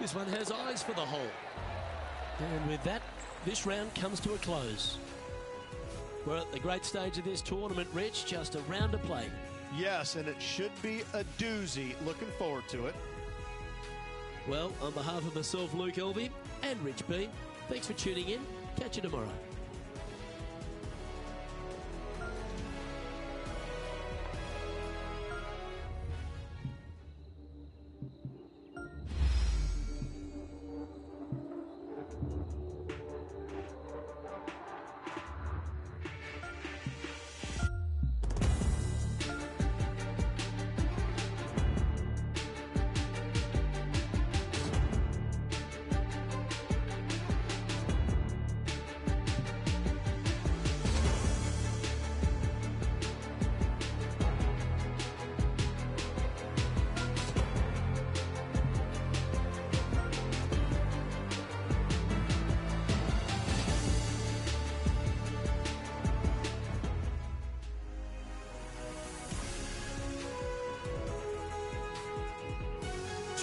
B: This one has eyes for the hole. And with that, this round comes to a close. We're at the great stage of this tournament, Rich. Just a round to play.
F: Yes, and it should be a doozy. Looking forward to it.
B: Well, on behalf of myself, Luke Elvey, and Rich B, thanks for tuning in. Catch you tomorrow.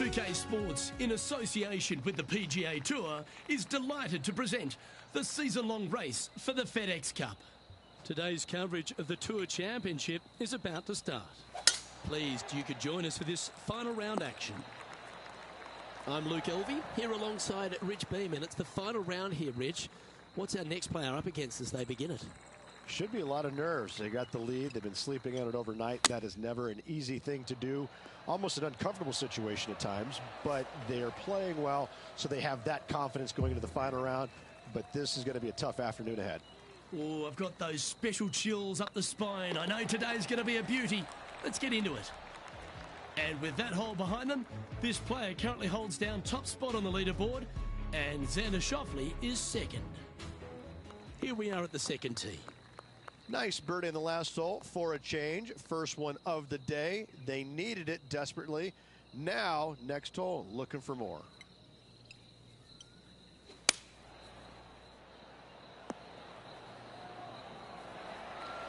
D: UK Sports, in association with the PGA Tour, is delighted to present the season-long race for the FedEx Cup.
B: Today's coverage of the Tour Championship is about to start. Pleased you could join us for this final round action. I'm Luke Elvey, here alongside Rich Beam, and it's the final round here, Rich. What's our next player up against as they begin it?
F: Should be a lot of nerves. They got the lead. They've been sleeping on it overnight. That is never an easy thing to do. Almost an uncomfortable situation at times, but they are playing well, so they have that confidence going into the final round. But this is going to be a tough afternoon ahead.
D: Oh, I've got those special chills up the spine. I know today's going to be a beauty. Let's get into it. And with that hole behind them, this player currently holds down top spot on the leaderboard, and Xander Schauffele is second.
B: Here we are at the second tee.
F: Nice birdie in the last hole for a change. First one of the day. They needed it desperately. Now, next hole, looking for more.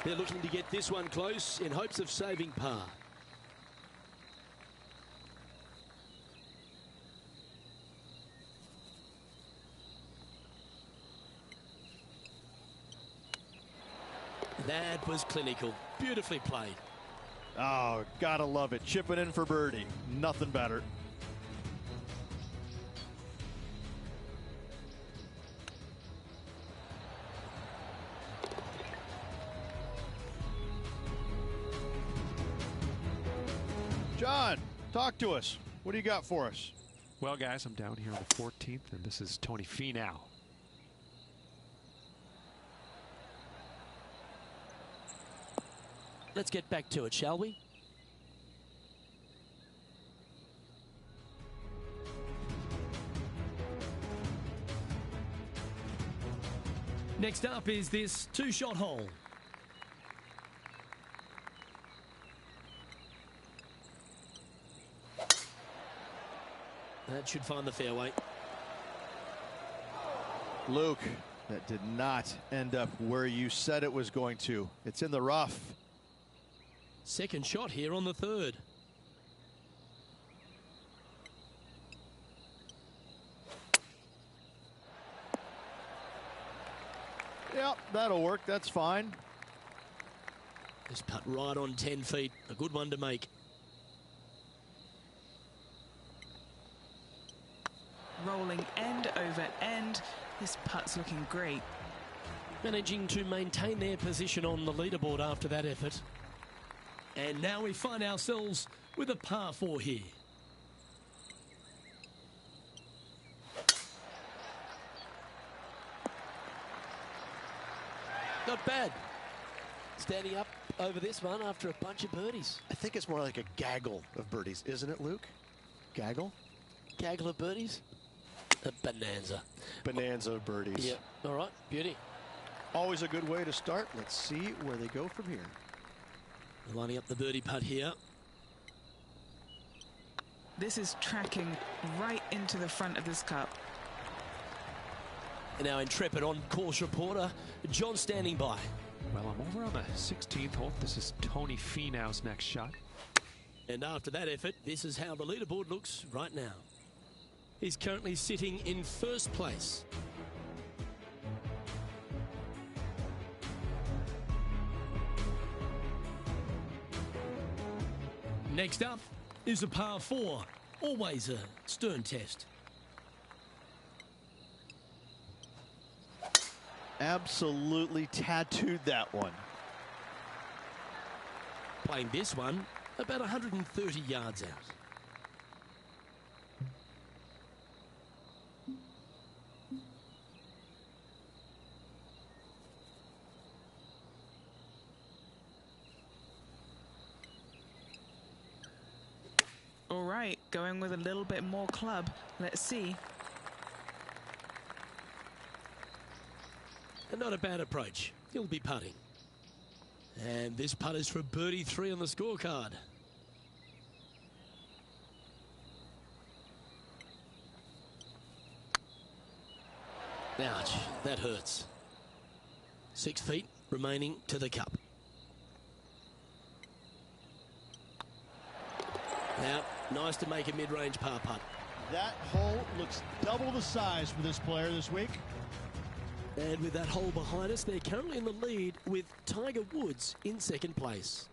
B: They're looking to get this one close in hopes of saving par. That was clinical. Beautifully played.
E: Oh, gotta love it. Chipping in for birdie. Nothing better. John, talk to us. What do you got for us?
G: Well, guys, I'm down here on the 14th, and this is Tony Finau.
B: Let's get back to it, shall we?
D: Next up is this two-shot hole.
B: That should find the fairway.
E: Luke, that did not end up where you said it was going to. It's in the rough.
B: Second shot here on the third.
E: Yep, that'll work. That's fine.
B: This putt right on 10 feet. A good one to make.
A: Rolling end over end. This putt's looking great.
B: Managing to maintain their position on the leaderboard after that effort.
D: And now we find ourselves with a par 4 here.
B: Not bad. Standing up over this one after a bunch of birdies.
F: I think it's more like a gaggle of birdies, isn't it, Luke? Gaggle?
B: Gaggle of birdies? A bonanza.
F: Bonanza of birdies.
B: Yep. All right. Beauty.
F: Always a good way to start. Let's see where they go from here.
B: Lining up the birdie putt here.
A: This is tracking right into the front of this cup.
B: And our intrepid on-course reporter, John, standing by.
G: Well, I'm over on the 16th hole. This is Tony Finau's next shot.
B: And after that effort, this is how the leaderboard looks right now. He's currently sitting in first place. Next up is a par 4. Always a stern test.
F: Absolutely tattooed that one.
B: Playing this one about 130 yards out.
A: All right, going with a little bit more club. Let's see.
B: And not a bad approach. He'll be putting. And this putt is for birdie 3 on the scorecard. Ouch, that hurts. 6 feet remaining to the cup. Now, nice to make a mid-range par putt.
F: That hole looks double the size for this player this week.
B: And with that hole behind us, they're currently in the lead with Tiger Woods in second place.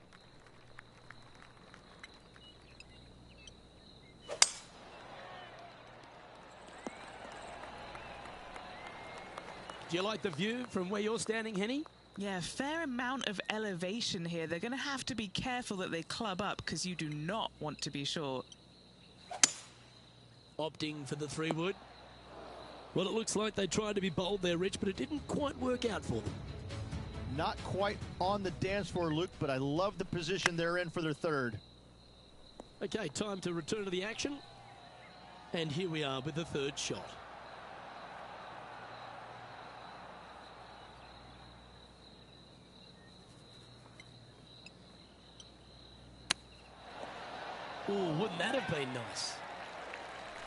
B: Do you like the view from where you're standing, Henny?
A: Yeah, fair amount of elevation here. They're going to have to be careful that they club up because you do not want to be short.
B: Opting for the 3-wood. Well, it looks like they tried to be bold there, Rich, but it didn't quite work out for them.
F: Not quite on the dance floor, Luke, but I love the position they're in for their third.
B: Okay, time to return to the action. And here we are with the third shot. Oh, wouldn't that have been nice?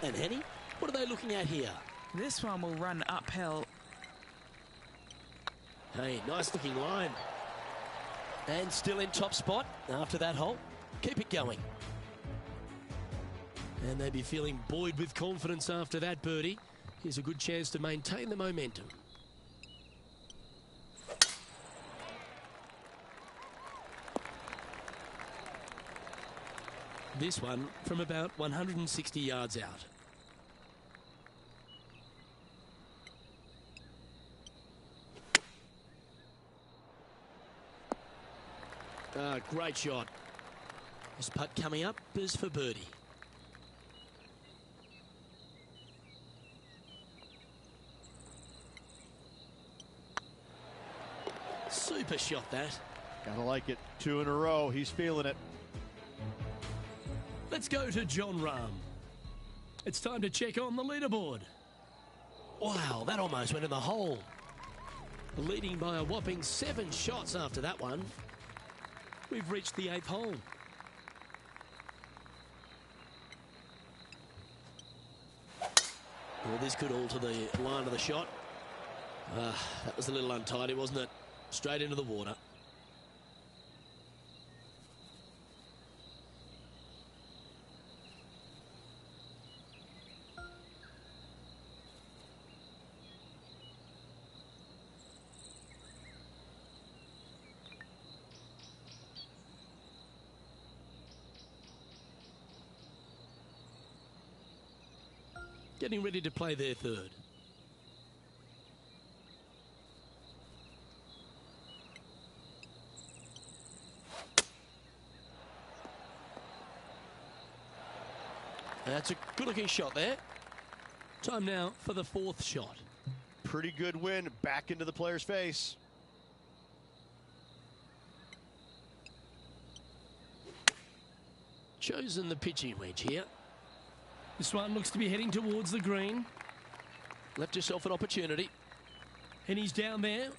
B: And Henny, what are they looking at here?
A: This one will run uphill.
B: Hey, nice looking line. And still in top spot after that hole. Keep it going. And they'd be feeling buoyed with confidence after that birdie. Here's a good chance to maintain the momentum. This one from about 160 yards out. Great shot. This putt coming up is for birdie. Super shot that.
F: Gotta like it. 2 in a row. He's feeling it.
B: Let's go to Jon Rahm. It's time to check on the leaderboard. Wow, that almost went in the hole. Leading by a whopping 7 shots after that one. We've reached the 8th hole. Well, this could alter the line of the shot. That was a little untidy, wasn't it? Straight into the water. Getting ready to play their third. That's a good-looking shot there. Time now for the 4th shot.
F: Pretty good win back into the player's face.
B: Chosen the pitching wedge here. This one looks to be heading towards the green. Left yourself an opportunity. And he's down there.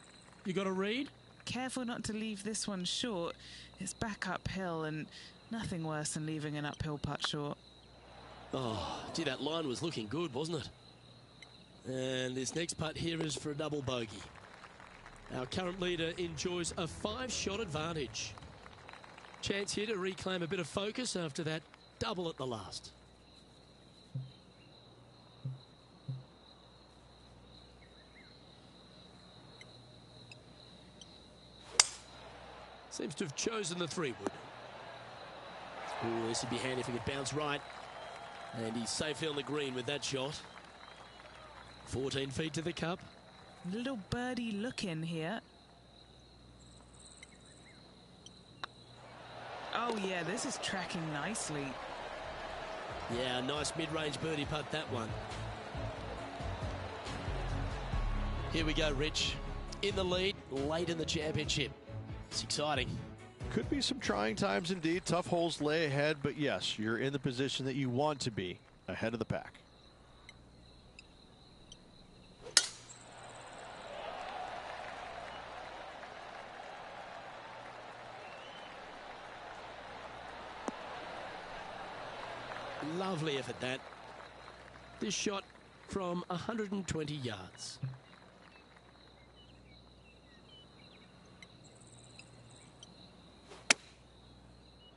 B: You got to read.
A: Careful not to leave this one short. It's back uphill and nothing worse than leaving an uphill putt short.
B: Oh, gee, that line was looking good, wasn't it? And this next putt here is for a double bogey. Our current leader enjoys a 5-shot advantage. Chance here to reclaim a bit of focus after that double at the last. Seems to have chosen the 3-wood. Ooh, this would be handy if he could bounce right. And he's safely on the green with that shot. 14 feet to the cup.
A: Little birdie look in here. Oh yeah, this is tracking nicely.
B: Yeah, nice mid-range birdie putt, that one. Here we go, Rich. In the lead, late in the championship. It's exciting.
F: Could be some trying times indeed. Tough holes lay ahead, but yes, you're in the position that you want to be, ahead of the pack.
B: Lovely effort, that. This shot from 120 yards.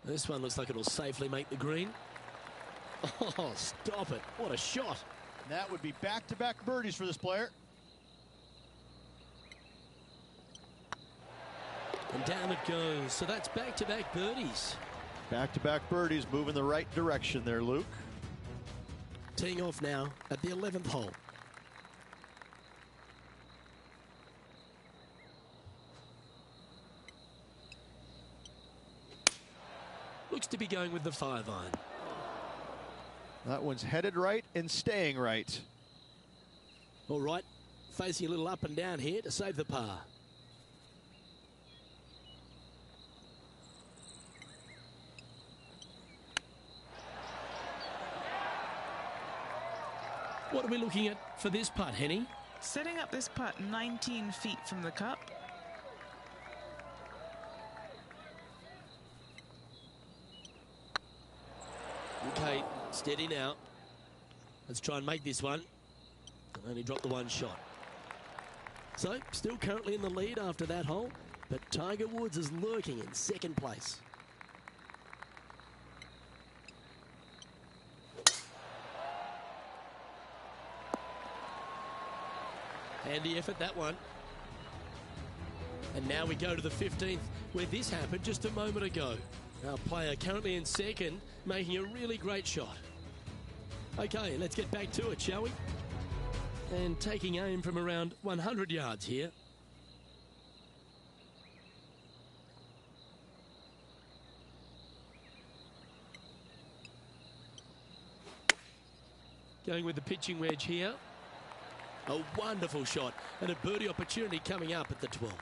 B: This one looks like it'll safely make the green. Oh, stop it. What a shot.
F: That would be back-to-back birdies for this player.
B: And down it goes. So that's back-to-back birdies.
F: Back-to-back birdies, moving the right direction there, Luke.
B: Teeing off now at the 11th hole. Looks to be going with the 5-iron.
F: That one's headed right and staying right.
B: All right, facing a little up and down here to save the par. What are we looking at for this putt, Henny?
A: Setting up this putt 19 feet from the cup.
B: Okay, steady now. Let's try and make this one. Only dropped the one shot. So, still currently in the lead after that hole, but Tiger Woods is lurking in second place. Handy effort, that one. And now we go to the 15th, where this happened just a moment ago. Our player currently in second, making a really great shot. Okay, let's get back to it, shall we? And taking aim from around 100 yards here. Going with the pitching wedge here. A wonderful shot and a birdie opportunity coming up at the 12th.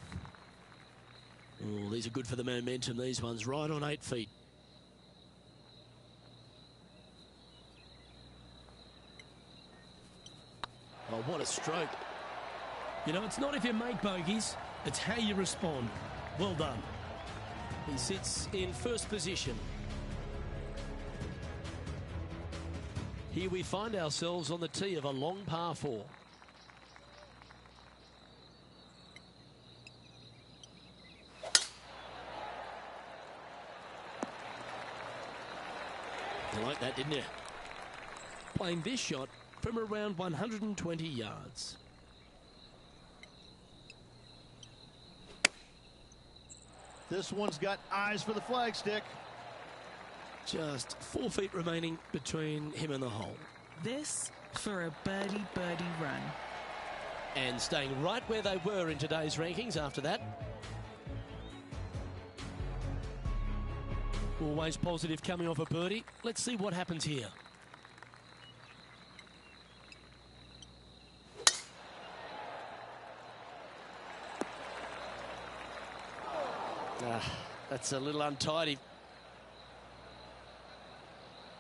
B: Oh, these are good for the momentum, these ones, right on 8 feet. Oh, what a stroke. You know, it's not if you make bogeys, it's how you respond. Well done. He sits in first position. Here we find ourselves on the tee of a long par 4. You like that, didn't you? Playing this shot from around 120 yards.
F: This one's got eyes for the flagstick.
B: Just 4 feet remaining between him and the hole.
A: This for a birdie run.
B: And staying right where they were in today's rankings after that. Always positive coming off a birdie. Let's see what happens here. That's a little untidy.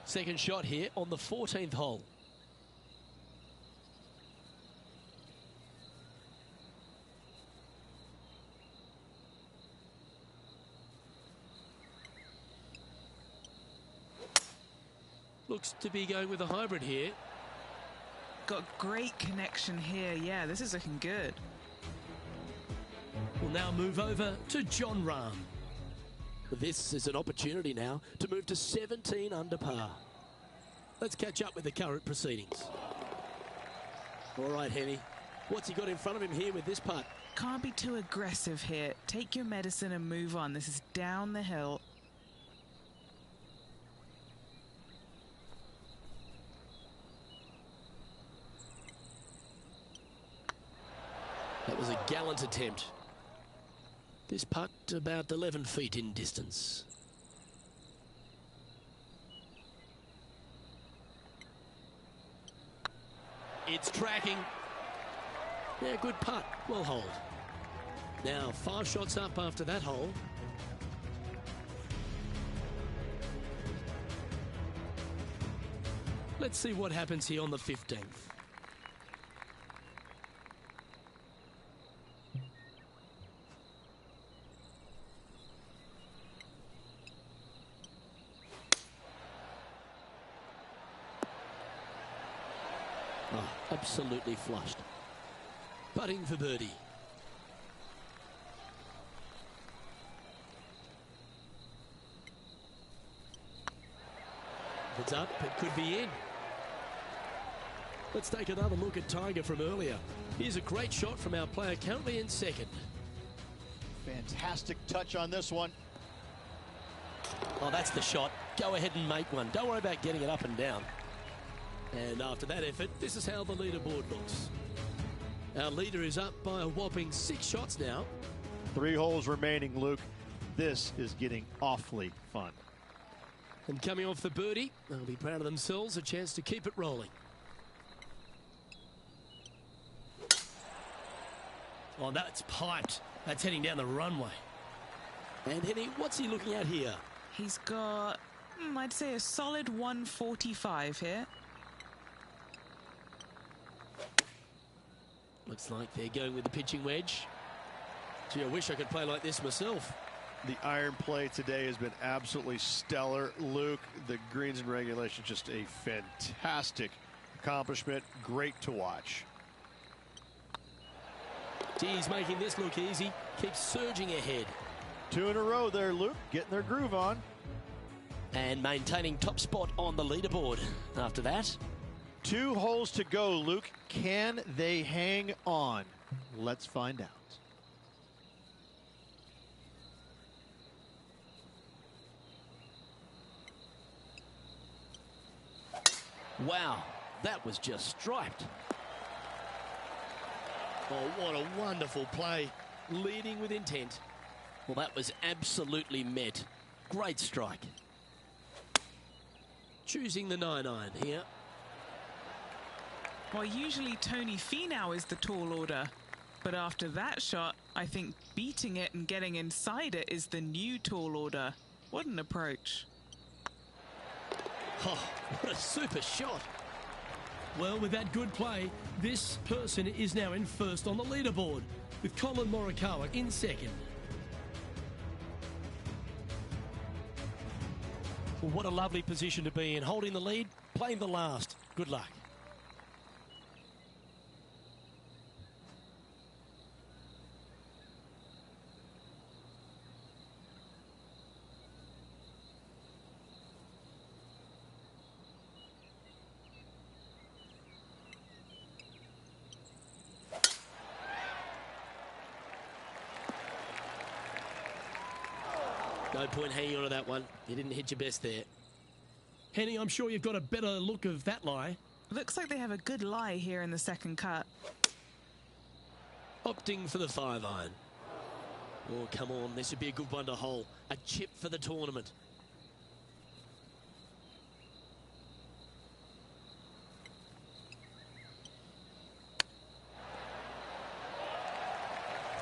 B: Second shot here on the 14th hole. Looks to be going with a hybrid here.
A: got great connection here. Yeah, this is looking good.
D: We'll now move over to Jon Rahm.
B: This is an opportunity now to move to 17 under par. Let's catch up with the current proceedings. All right, Henny. What's he got in front of him here with this putt?
A: Can't be too aggressive here. Take your medicine and move on. This is down the hill.
B: That was a gallant attempt. This putt about 11 feet in distance. It's tracking. Yeah, good putt. Well holed. Now 5 shots up after that hole. Let's see what happens here on the 15th. Oh, absolutely flushed. Putting for birdie. If it's up, it could be in. Let's take another look at Tiger from earlier. Here's a great shot from our player currently in second.
F: Fantastic touch on this one.
B: Oh, that's the shot. Go ahead and make one. Don't worry about getting it up and down. And after that effort, this is how the leaderboard looks. Our leader is up by a whopping 6 shots now.
F: 3 holes remaining, Luke. This is getting awfully fun.
B: And coming off the birdie, they'll be proud of themselves, a chance to keep it rolling. Oh, that's piped. That's heading down the runway. And Henny, what's he looking at here?
A: He's got, I'd say a solid 145 here.
B: Looks like they're going with the pitching wedge. Gee, I wish I could play like this myself.
F: The iron play today has been absolutely stellar, Luke. The greens and regulation, just a fantastic accomplishment. Great to watch.
B: Gee, he's making this look easy. Keeps surging ahead.
F: 2 in a row there, Luke. Getting their groove on.
B: And maintaining top spot on the leaderboard. After that,
F: 2 holes to go, Luke. Can they hang on? Let's find out.
B: wow, that was just striped. Oh, what a wonderful play. Leading with intent. Well, that was absolutely met. Great strike. Choosing the 9-iron here.
A: Well, usually Tony Finau is the tall order. But after that shot, I think beating it and getting inside it is the new tall order. What an approach.
B: Oh, what a super shot.
D: Well, with that good play, this person is now in first on the leaderboard, with Colin Morikawa in second.
B: Well, what a lovely position to be in. Holding the lead, playing the last. Good luck. No point hanging on to that one. You didn't hit your best there.
D: Henny, I'm sure you've got a better look of that lie.
A: Looks like they have a good lie here in the second cut.
B: Opting for the 5-iron. Oh, come on. This would be a good one to hole. A chip for the tournament.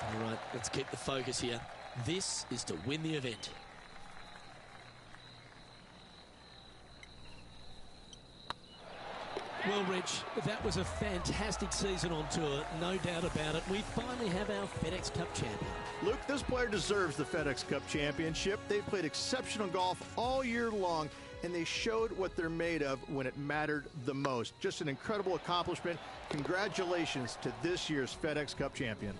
B: All right, let's keep the focus here. This is to win the event. Well, Rich, that was a fantastic season on tour, no doubt about it. We finally have our FedEx Cup champion.
E: Luke, this player deserves the FedEx Cup championship. They've played exceptional golf all year long, and they showed what they're made of when it mattered the most. Just an incredible accomplishment. Congratulations to this year's FedEx Cup champion.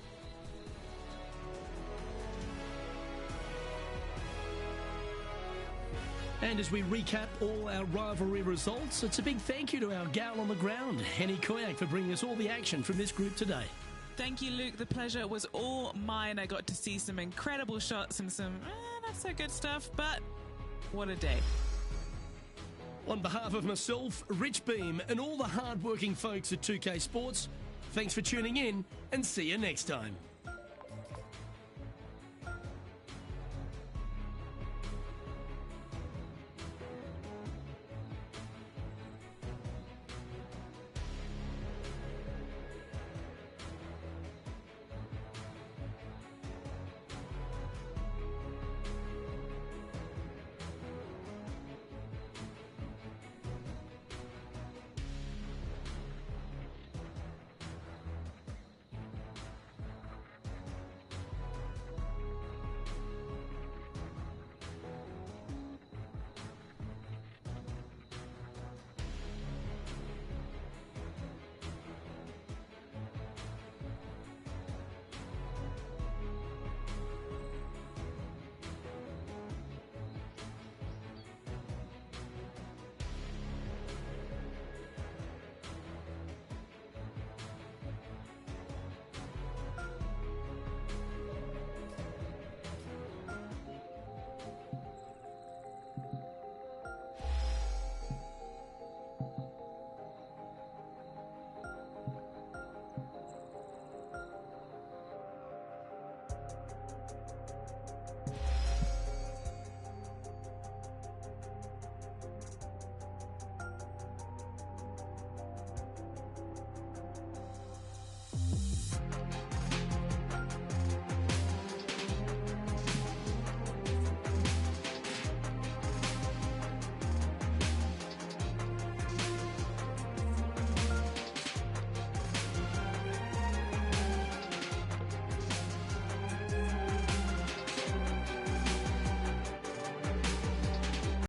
D: And as we recap all our rivalry results, it's a big thank you to our gal on the ground, Henny Koyak, for bringing us all the action from this group today.
A: Thank you, Luke. The pleasure was all mine. I got to see some incredible shots and some not so good stuff, but what a day.
D: On behalf of myself, Rich Beam, and all the hard-working folks at 2K Sports, thanks for tuning in, and see you next time.